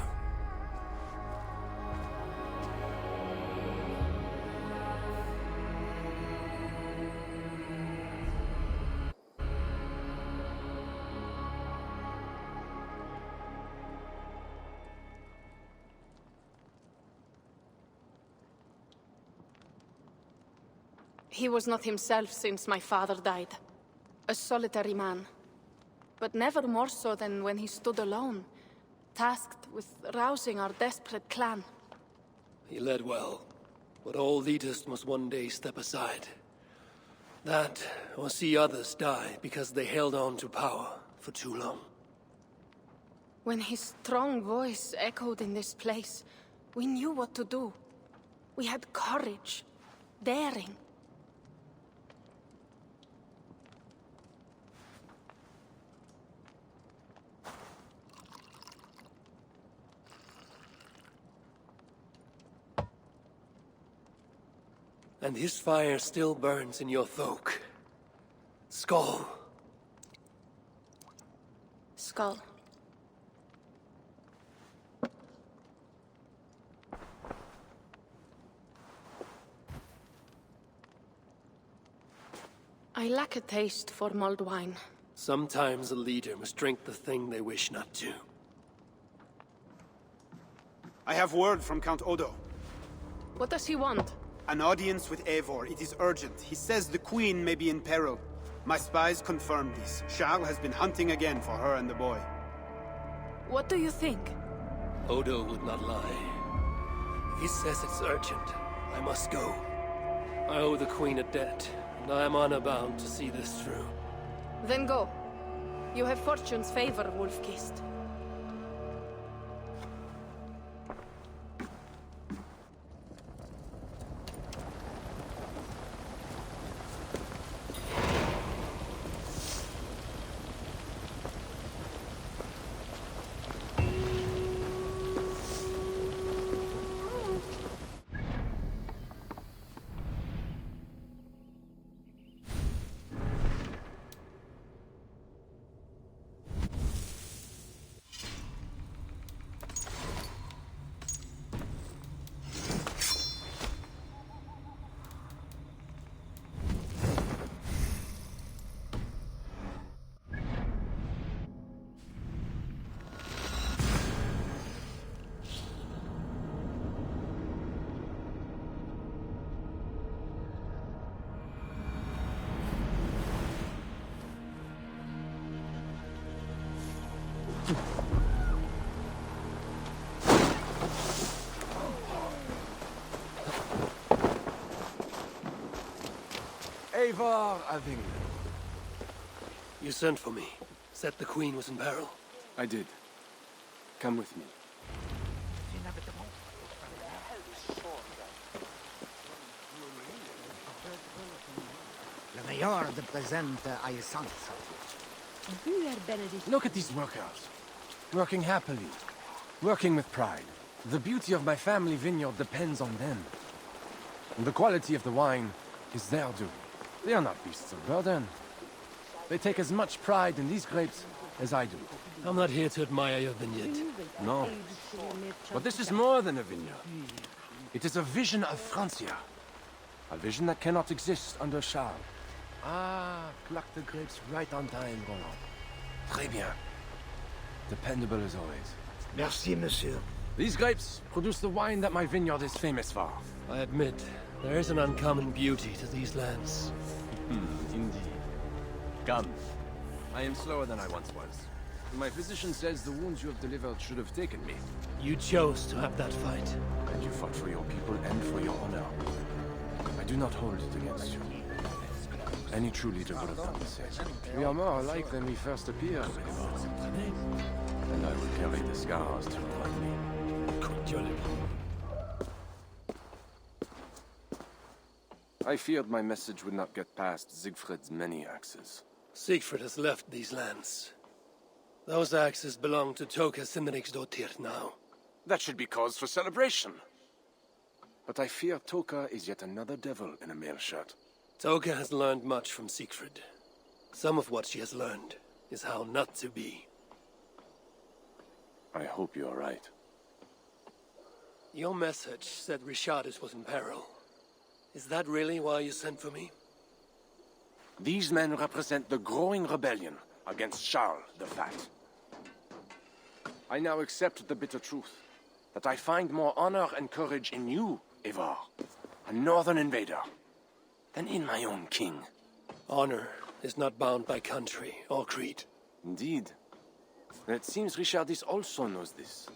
He was not himself since my father died. A solitary man. But never more so than when he stood alone, tasked with rousing our desperate clan. He led well, but all leaders must one day step aside. That, or see others die because they held on to power for too long. When his strong voice echoed in this place, we knew what to do. We had courage, daring. And his fire still burns in your folk. Skull. Skull. I lack a taste for mulled wine. Sometimes a leader must drink the thing they wish not to. I have word from Count Odo. What does he want? An audience with Eivor. It is urgent. He says the Queen may be in peril. My spies confirm this. Charles has been hunting again for her and the boy. What do you think? Odo would not lie. If he says it's urgent, I must go. I owe the Queen a debt, and I am honor-bound to see this through. Then go. You have fortune's favor, Wolf-Kissed. Eivor of England. You sent for me. Said the Queen was in peril. I did. Come with me. Le meilleur de present à essence. Look at these workers. Working happily. Working with pride. The beauty of my family vineyard depends on them. And the quality of the wine is their due. They are not beasts of burden. They take as much pride in these grapes as I do. I'm not here to admire your vineyard. No. But this is more than a vineyard. It is a vision of Francia. A vision that cannot exist under Charles. Ah, pluck the grapes right on time, Roland. Très bien. Dependable as always. Merci, monsieur. These grapes produce the wine that my vineyard is famous for. I admit, there is an uncommon beauty to these lands. Indeed. Come. I am slower than I once was. My physician says the wounds you have delivered should have taken me. You chose to have that fight. And you fought for your people and for your honor. I do not hold it against you. Any true leader would have done the same. We are more alike than we first appeared, Eivor. And I will carry the scars to remind me. I feared my message would not get past Siegfried's many axes. Siegfried has left these lands. Those axes belong to Toka Sinriksdottir now. That should be cause for celebration. But I fear Toka is yet another devil in a mail shirt. Toka has learned much from Siegfried. Some of what she has learned is how not to be. I hope you are right. Your message said Richardis was in peril. Is that really why you sent for me? These men represent the growing rebellion against Charles the Fat. I now accept the bitter truth that I find more honor and courage in you, Eivor, a northern invader, than in my own king. Honor is not bound by country or creed. Indeed. And it seems Richardis also knows this.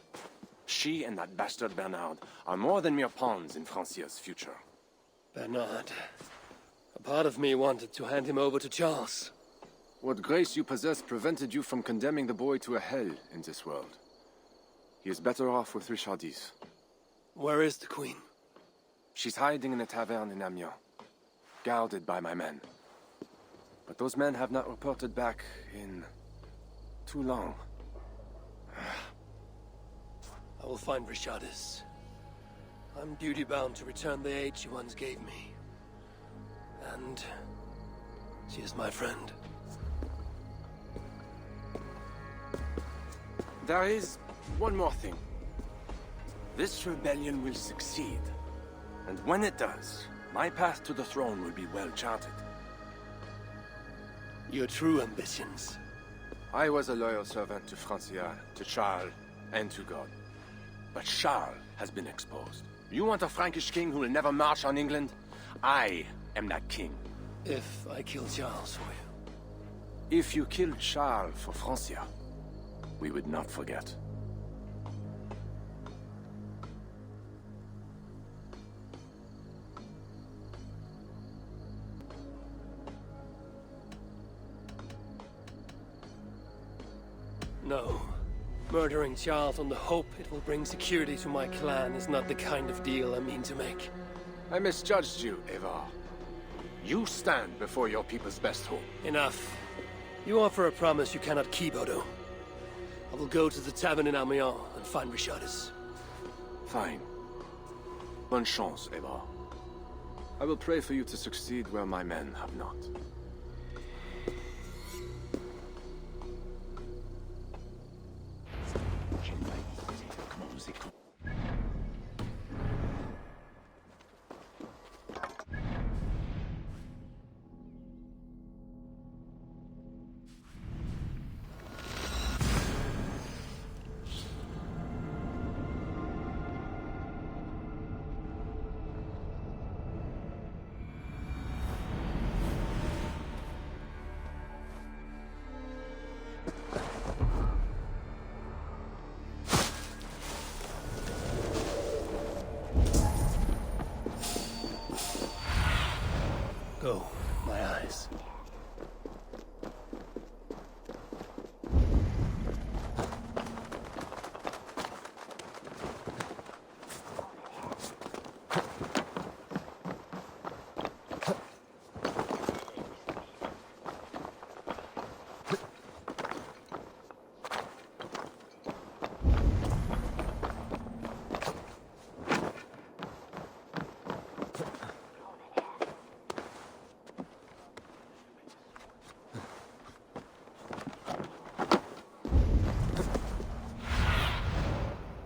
She and that bastard Bernard are more than mere pawns in Francia's future. Bernard. A part of me wanted to hand him over to Charles. What grace you possessed prevented you from condemning the boy to a hell in this world. He is better off with Richardis. Where is the Queen? She's hiding in a tavern in Amiens, guarded by my men. But those men have not reported back in too long. I will find Richardis. I'm duty-bound to return the aid she once gave me. And she is my friend. There is one more thing. This rebellion will succeed. And when it does, my path to the throne will be well charted. Your true ambitions. I was a loyal servant to Francia, to Charles, and to God. But Charles has been exposed. You want a Frankish king who will never march on England? I am that king. If I kill Charles for you. If you killed Charles for Francia, we would not forget. No. Murdering Charles on the hope it will bring security to my clan is not the kind of deal I mean to make. I misjudged you, Eivor. You stand before your people's best hope. Enough. You offer a promise you cannot keep, Odo. I will go to the tavern in Amiens and find Richardis. Fine. Bonne chance, Eivor. I will pray for you to succeed where my men have not.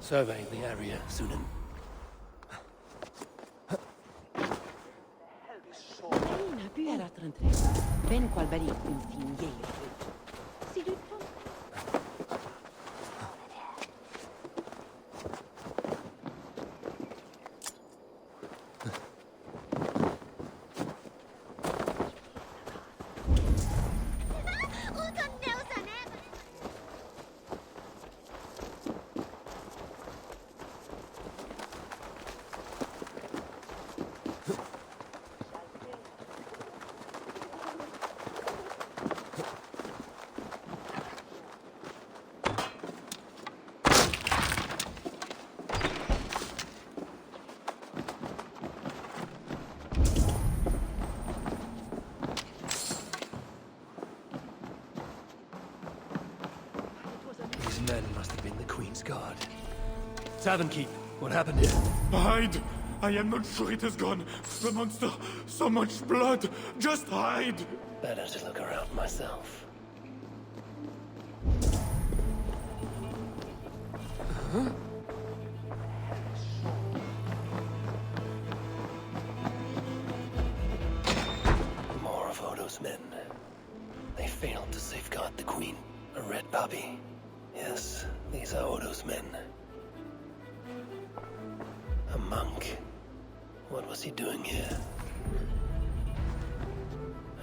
Survey the area, Sunan. Marina pu era trentre. Ben qual bari un fingheio. Si lui prend. These men must have been the Queen's Guard. Tavern Keep, what happened here? Hide! I am not sure it has gone. The monster, so much blood. Just hide! Better to look around myself. Huh? More of Odo's men. They failed to safeguard the Queen. A red puppy. Yes, these are Odo's men. A monk. What was he doing here?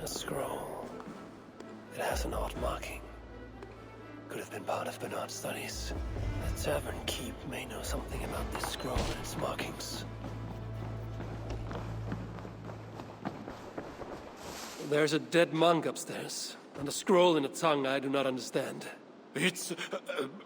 A scroll. It has an odd marking. Could have been part of Bernard's studies. The Tavern Keep may know something about this scroll and its markings. There's a dead monk upstairs, and a scroll in a tongue I do not understand. It's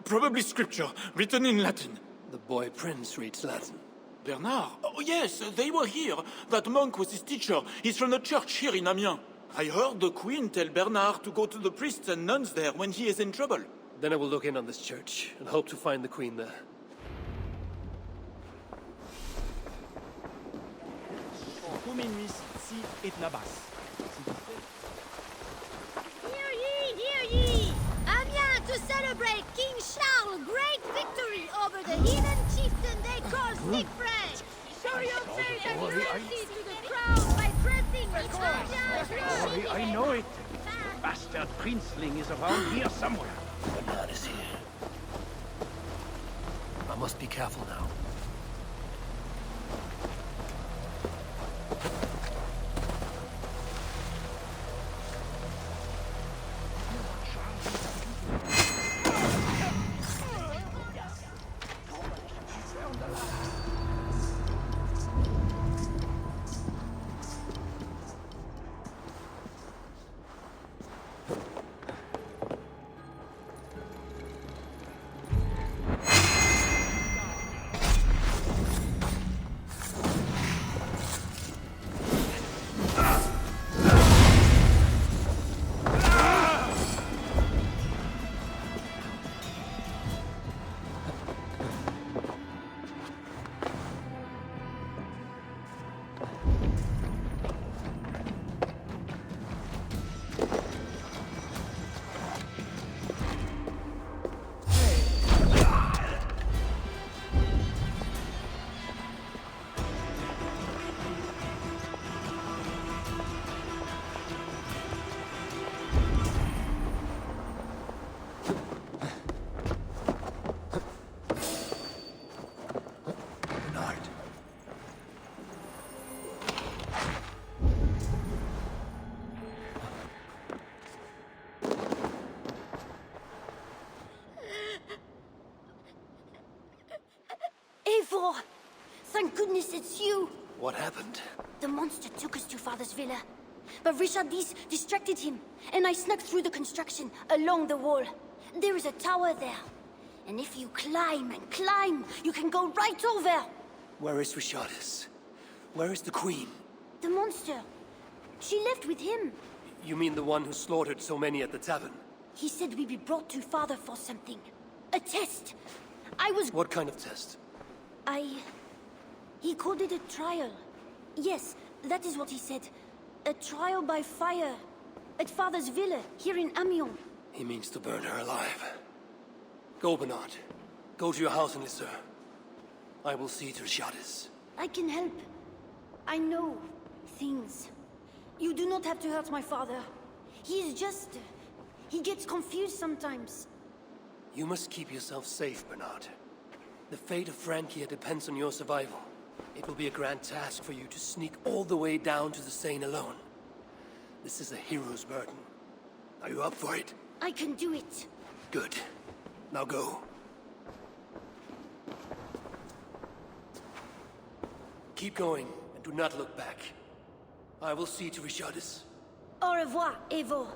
probably scripture, written in Latin. The boy prince reads Latin. Bernard? Oh, yes, they were here. That monk was his teacher. He's from the church here in Amiens. I heard the Queen tell Bernard to go to the priests and nuns there when he is in trouble. Then I will look in on this church, and hope to find the Queen there. Hear ye! Amiens to celebrate King Charles' great victory over the heathen chieftain they call Siegfried! Show your faith and loyalty to the crown by pressing Amiens! I know it! The bastard princeling is around here somewhere. Bernard is here. I must be careful now. Eivor! Thank goodness it's you! What happened? The monster took us to Father's villa. But Richardis distracted him, and I snuck through the construction, along the wall. There is a tower there. And if you climb and climb, you can go right over! Where is Richardis? Where is the Queen? The monster. She left with him. You mean the one who slaughtered so many at the tavern? He said we'd be brought to Father for something. A test. What kind of test? He called it a trial. Yes, that is what he said. A trial by fire. At Father's villa, here in Amiens. He means to burn her alive. Go, Bernard. Go to your house, Melissa. I will see to shatters. I can help. I know things. You do not have to hurt my father. He gets confused sometimes. You must keep yourself safe, Bernard. The fate of Francia depends on your survival. It will be a grand task for you to sneak all the way down to the Seine alone. This is a hero's burden. Are you up for it? I can do it. Good. Now go. Keep going, and do not look back. I will see to Richardis. Au revoir, Eivor.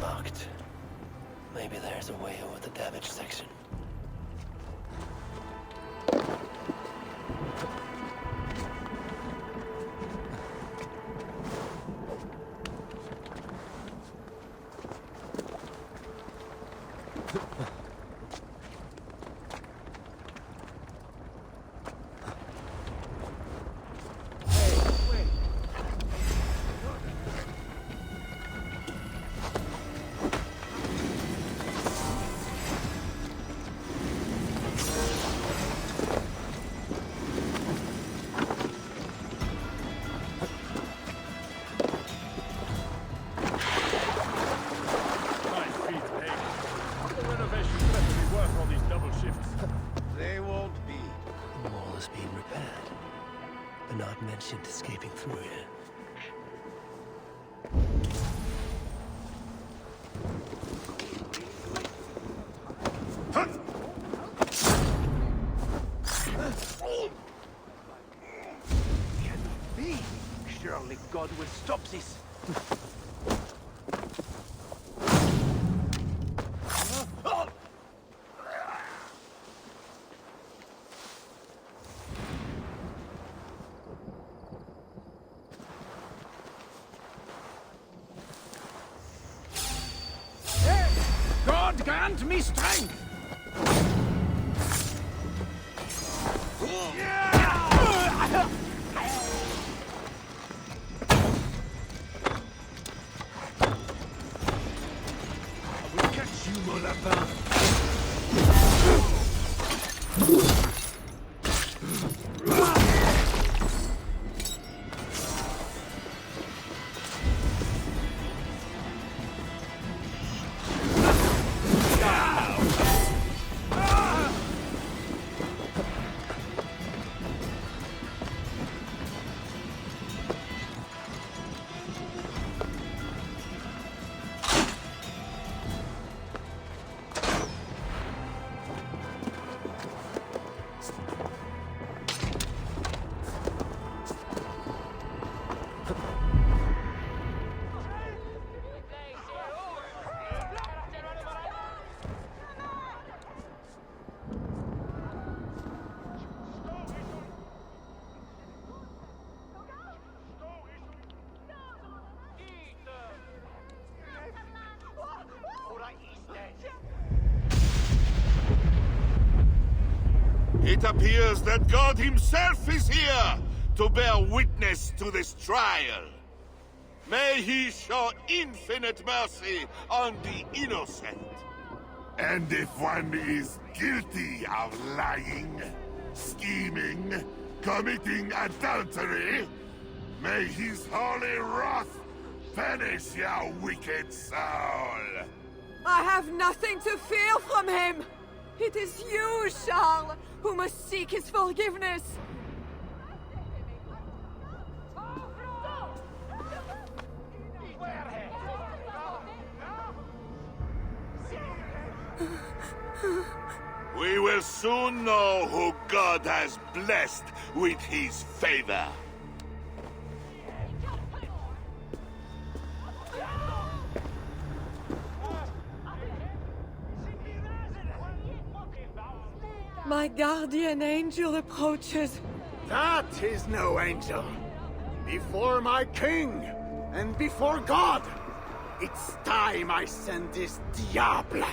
Locked. Maybe there's a way over the damage section. Mentioned escaping through here. Cannot be. Surely God will stop this. Grant me strength! I will catch you, mon lapin! It appears that God himself is here to bear witness to this trial. May he show infinite mercy on the innocent. And if one is guilty of lying, scheming, committing adultery, may his holy wrath punish your wicked soul. I have nothing to fear from him! It is you, Charles, who must seek his forgiveness! We will soon know who God has blessed with his favor. My guardian angel approaches. That is no angel. Before my king, and before God, it's time I send this diable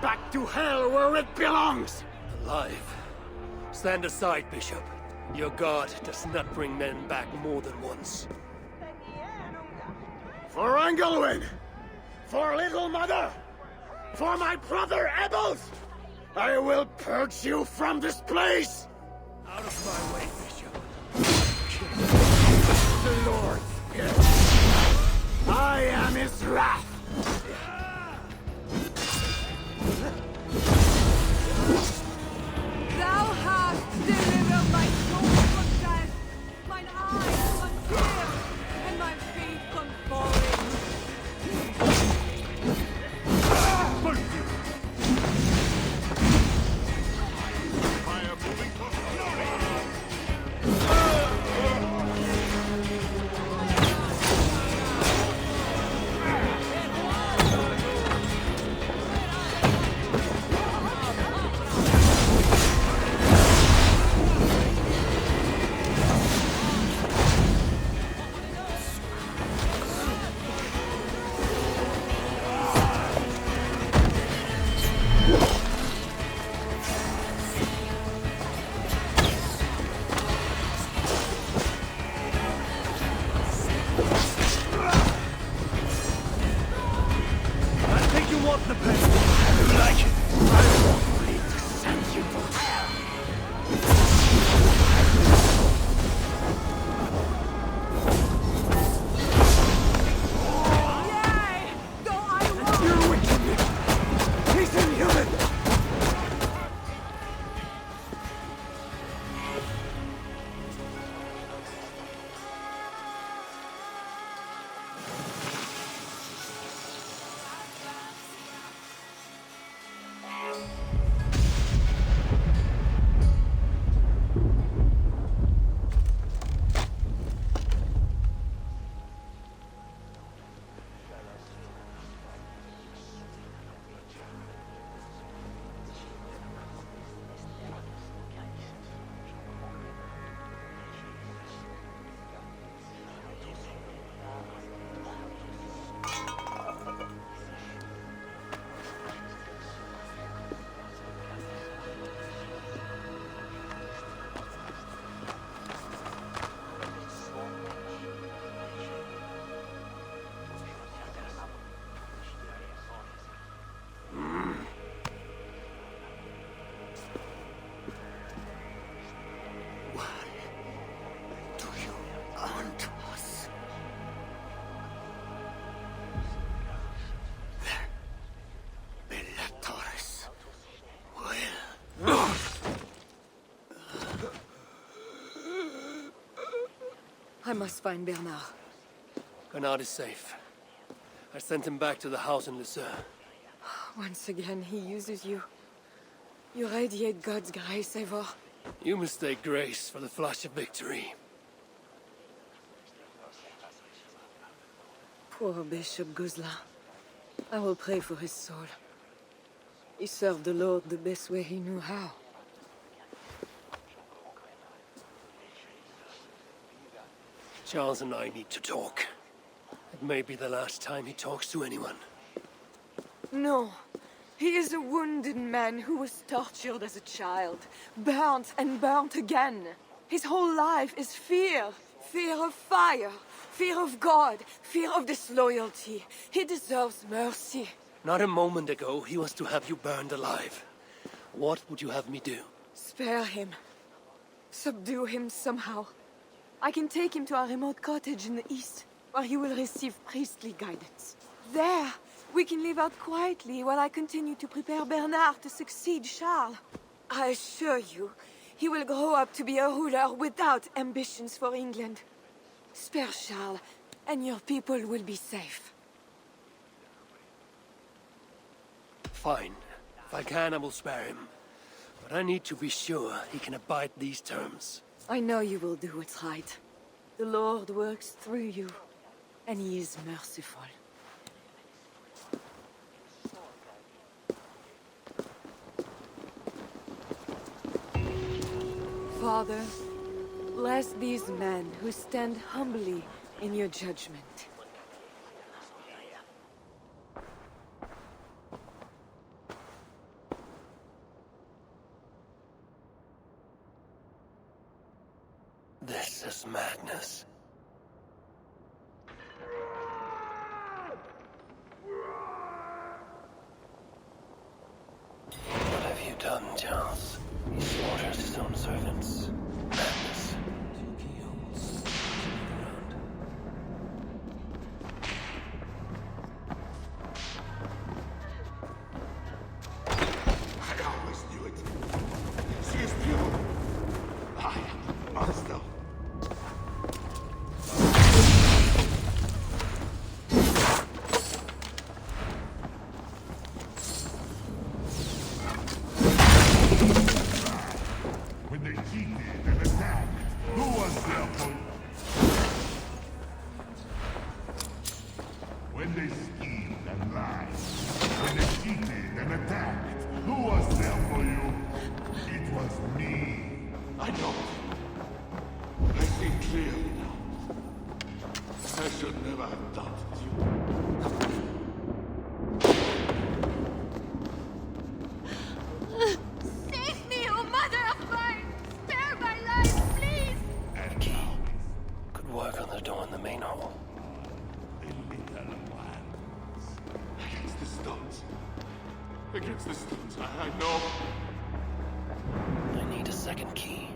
back to hell where it belongs! Alive. Stand aside, Bishop. Your God does not bring men back more than once. For Engelwin! For Little Mother! For my brother Ebels! I will purge you from this place! Out of my way, Bishop. The Lord is. I am his wrath! Thou hast delivered my soul from death, mine eyes from fear, and my feet from falling. I must find Bernard. Bernard is safe. I sent him back to the house in Lucerne. Once again, he uses you. You radiate God's grace, Eivor. You mistake grace for the flash of victory. Poor Bishop Guzla. I will pray for his soul. He served the Lord the best way he knew how. Charles and I need to talk. It may be the last time he talks to anyone. No. He is a wounded man who was tortured as a child, burnt and burnt again. His whole life is fear. Fear of fire, fear of God, fear of disloyalty. He deserves mercy. Not a moment ago, he was to have you burned alive. What would you have me do? Spare him. Subdue him somehow. I can take him to a remote cottage in the east, where he will receive priestly guidance. There, we can live out quietly while I continue to prepare Bernard to succeed Charles. I assure you, he will grow up to be a ruler without ambitions for England. Spare Charles, and your people will be safe. Fine. If I can, I will spare him. But I need to be sure he can abide these terms. I know you will do what's right. The Lord works through you, and he is merciful. Father, bless these men who stand humbly in your judgment. This is madness. What have you done, Charles? He slaughters his own servants. Madness. I always knew it. She is pure. I am the master. When they cheated and attacked, who was there for you? When they schemed and lied, when they cheated and attacked, who was there for you? It was me. I know. I see clearly now. I should never have doubted you. Save me, oh mother of mine! Spare my life, please! The key. Could work on the door in the main hall. Against the stones. Against the stones, I know. I need a second key.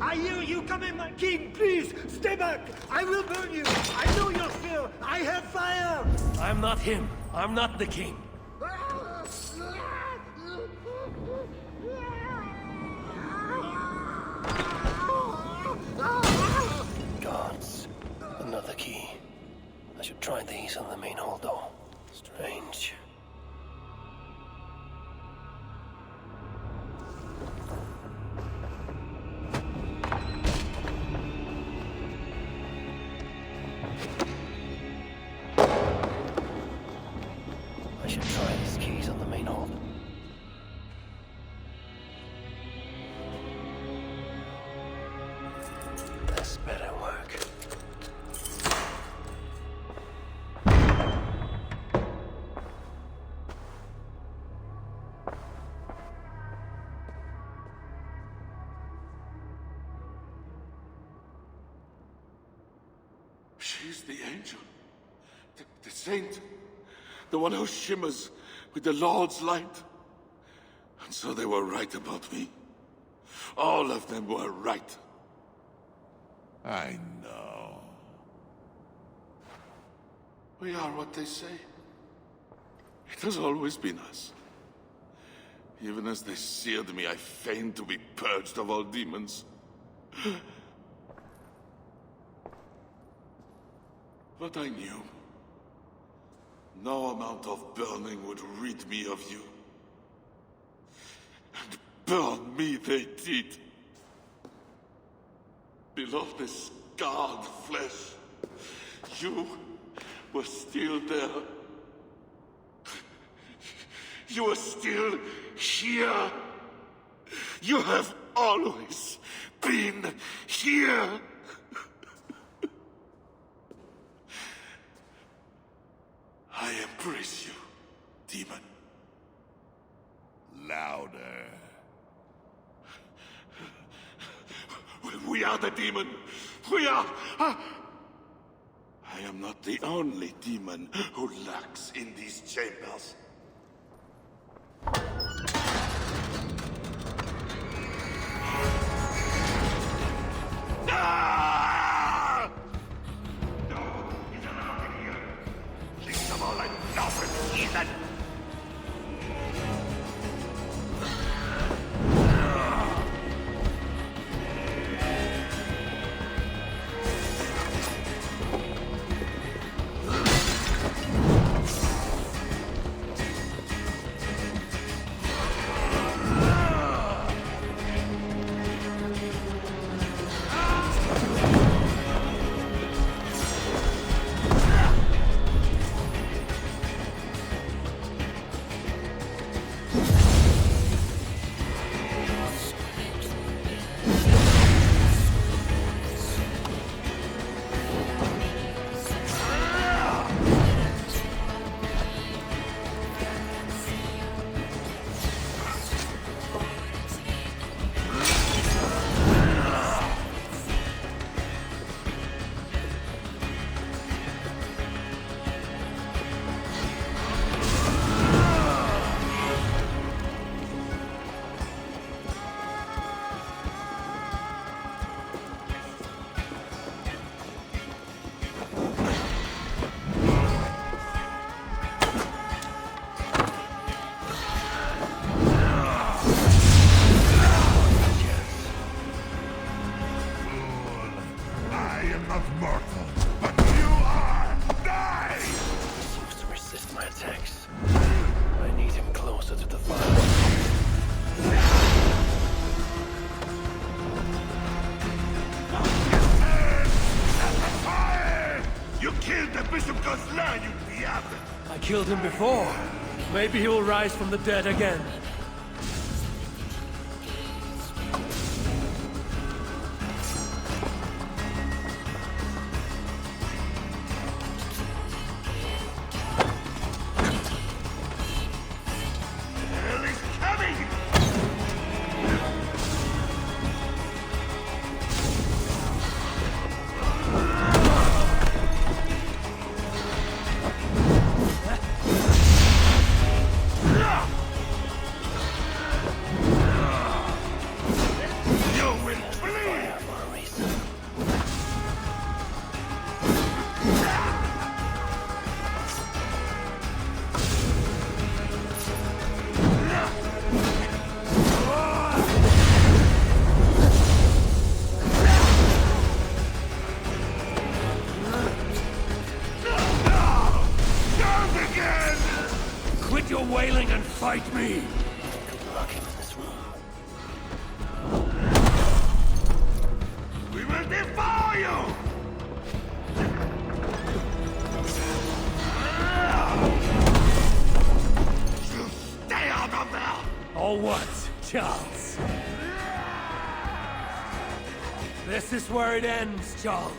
I hear you coming, my king! Please, stay back! I will burn you! I know your fear! I have fire! I'm not him. I'm not the king. Gods. Another key. I should try these on the main hall door. Strange. I should try these keys on the main hall. This better work. She's the angel. The saint. The one who shimmers with the Lord's light. And so they were right about me. All of them were right. I know. We are what they say. It has always been us. Even as they seared me, I feigned to be purged of all demons. But I knew. No amount of burning would rid me of you. And burn me they did. Below the scarred flesh, you were still there. You are still here. You have always been here. I embrace you, demon. Louder. We are the demon. We are... I am not the only demon who lurks in these chambers. Ah! No, he's allowed in here. Leave them all alone, heathen. I killed him before. Maybe he will rise from the dead again. Quit your wailing and fight me! Lock him in this room. We will devour you! Stay out of there! Or what, Charles? This is where it ends, Charles.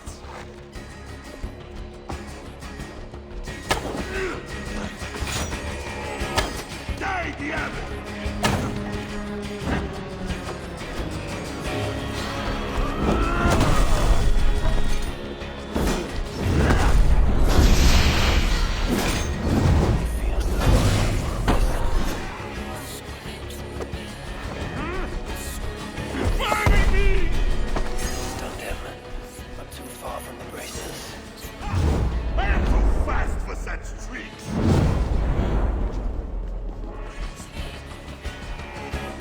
Die, diable! Stunned him, but too far from the braces. I am too fast for such tricks!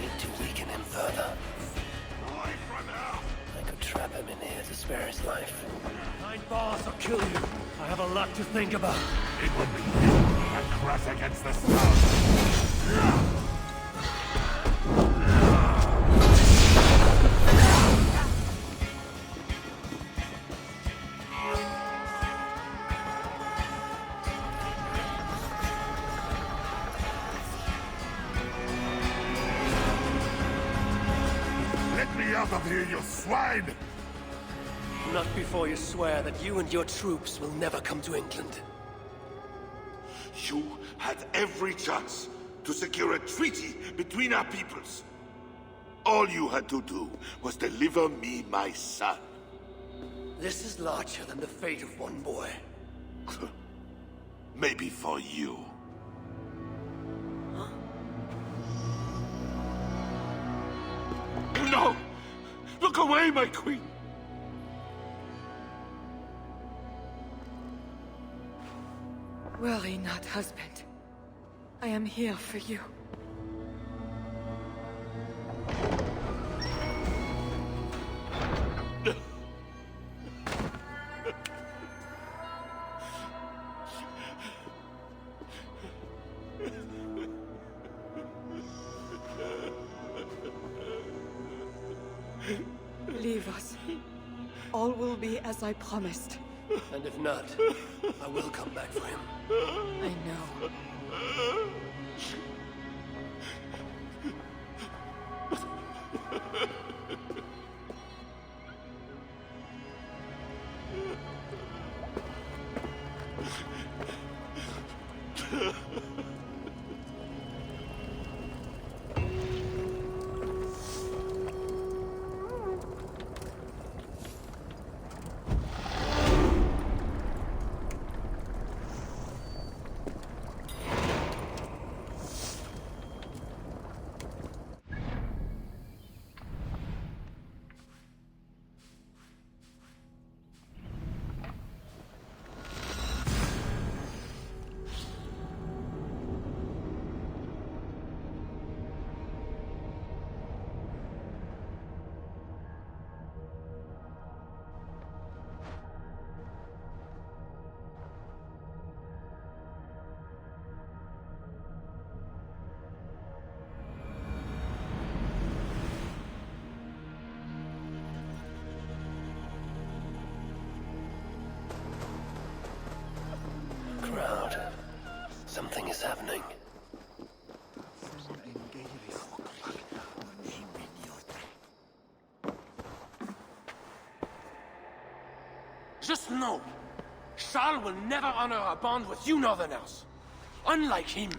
Need to weaken him further. I could trap him in here to spare his life. 9 bars or kill you. I have a lot to think about. It would be you us against the stone. Let me out of here, you swine! Not before you swear that you and your troops will never come to England. You had every chance to secure a treaty between our peoples. All you had to do was deliver me my son. This is larger than the fate of one boy. Maybe for you. No! Look away, my queen! Worry not, husband. I am here for you. Leave us. All will be as I promised. And if not, I will come back for him. I know. Crowd. Something is happening. Just know, Charles will never honor a bond with you Northerners. Unlike him,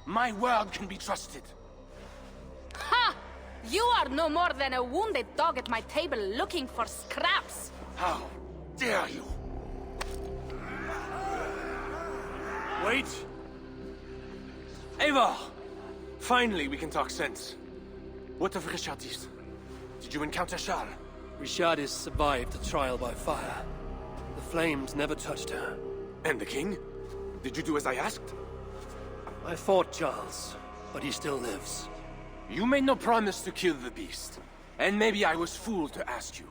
my word can be trusted. Ha! You are no more than a wounded dog at my table looking for scraps. How dare you? Wait! Eivor! Finally, we can talk sense. What of Richardis? Did you encounter Charles? Richardis survived the trial by fire. The flames never touched her. And the king? Did you do as I asked? I fought Charles, but he still lives. You made no promise to kill the beast. And maybe I was fooled to ask you.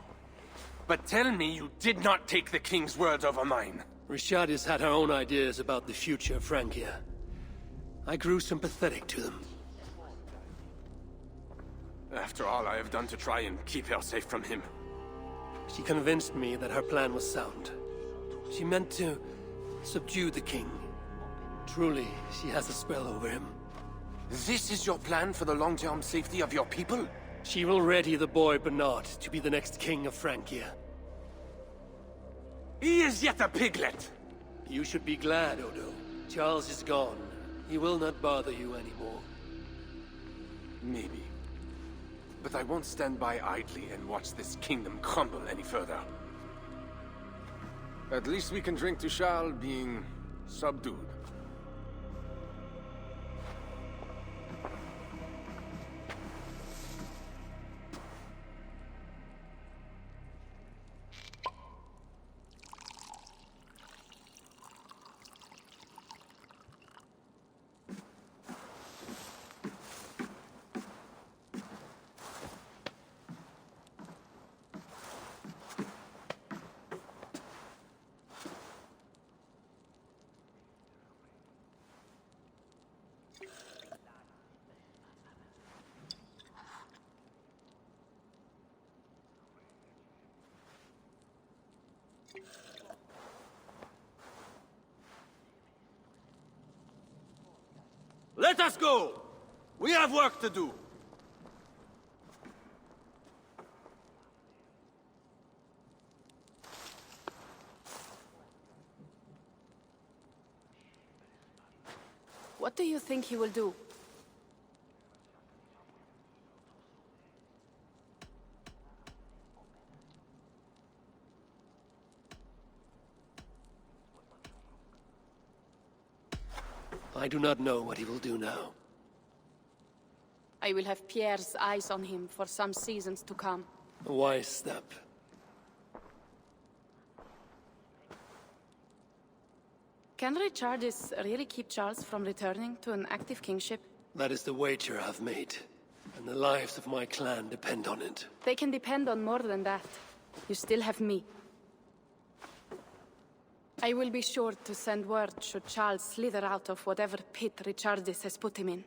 But tell me you did not take the king's word over mine. Richardis had her own ideas about the future of Francia. I grew sympathetic to them. After all I have done to try and keep her safe from him. She convinced me that her plan was sound. She meant to subdue the king. Truly, she has a spell over him. This is your plan for the long-term safety of your people? She will ready the boy Bernard to be the next king of Francia. He is yet a piglet! You should be glad, Odo. Charles is gone. He will not bother you anymore. Maybe. But I won't stand by idly and watch this kingdom crumble any further. At least we can drink to Charles being subdued. Let us go! We have work to do! What do you think he will do? I do not know what he will do now. I will have Pierre's eyes on him for some seasons to come. A wise step. Can Richardis really keep Charles from returning to an active kingship? That is the wager I've made, and the lives of my clan depend on it. They can depend on more than that. You still have me. I will be sure to send word should Charles slither out of whatever pit Richardis has put him in.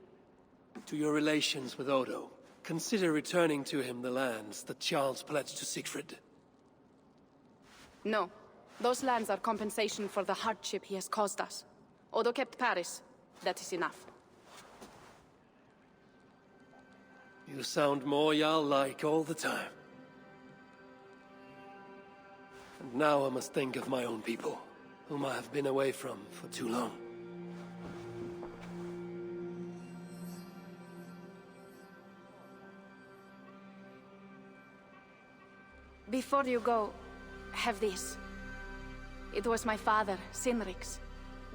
To your relations with Odo, consider returning to him the lands that Charles pledged to Siegfried. No. Those lands are compensation for the hardship he has caused us. Odo kept Paris. That is enough. You sound more Jarl-like all the time. And now I must think of my own people, whom I have been away from for too long. Before you go, have this. It was my father, Sinrix,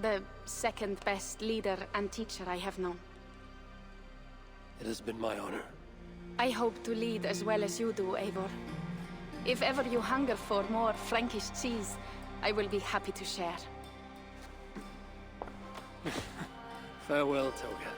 the second best leader and teacher I have known. It has been my honor. I hope to lead as well as you do, Eivor. If ever you hunger for more Frankish cheese, I will be happy to share. Farewell, Toga.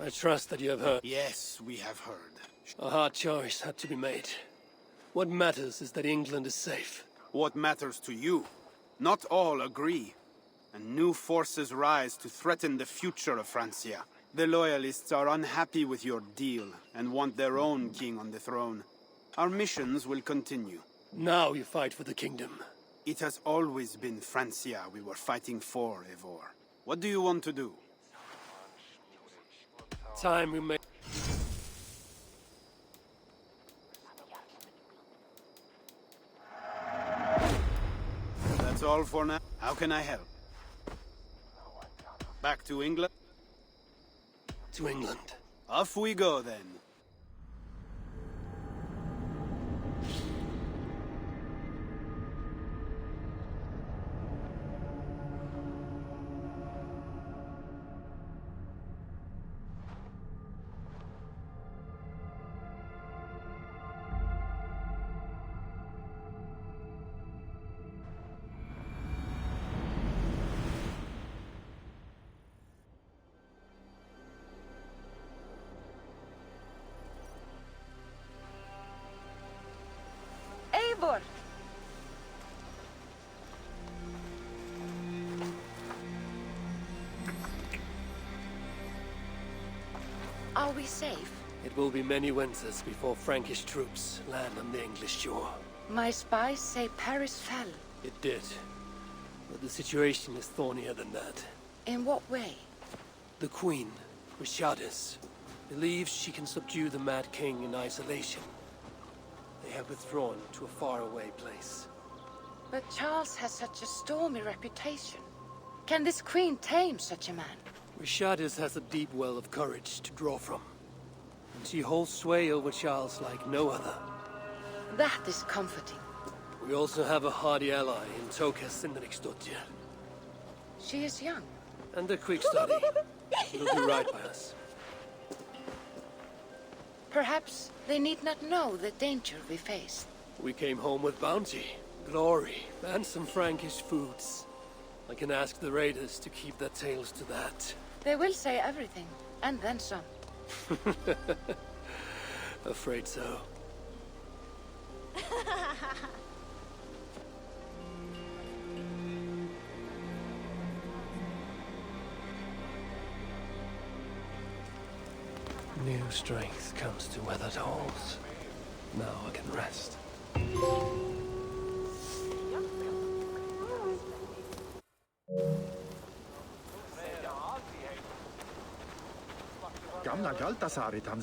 I trust that you have heard. Yes, we have heard. A hard choice had to be made. What matters is that England is safe. What matters to you? Not all agree. And new forces rise to threaten the future of Francia. The Loyalists are unhappy with your deal and want their own king on the throne. Our missions will continue. Now you fight for the kingdom. It has always been Francia we were fighting for, Eivor. What do you want to do? Time we make. That's all for now. How can I help? Back to England? To England. Off we go, then. Eivor! Are we safe? It will be many winters before Frankish troops land on the English shore. My spies say Paris fell. It did. But the situation is thornier than that. In what way? The Queen, Rishadis, believes she can subdue the Mad King in isolation. They have withdrawn to a faraway place. But Charles has such a stormy reputation. Can this queen tame such a man? Rishadis has a deep well of courage to draw from. And she holds sway over Charles like no other. That is comforting. We also have a hardy ally in Tokas Sindrikstottir. She is young. And a quick study. She'll do right by us. Perhaps they need not know the danger we face. We came home with bounty, glory, and some Frankish foods. I can ask the raiders to keep their tails to that. They will say everything, and then some. Afraid so. New strength comes to weathered halls. Now I can rest. Gamla Galtasari tam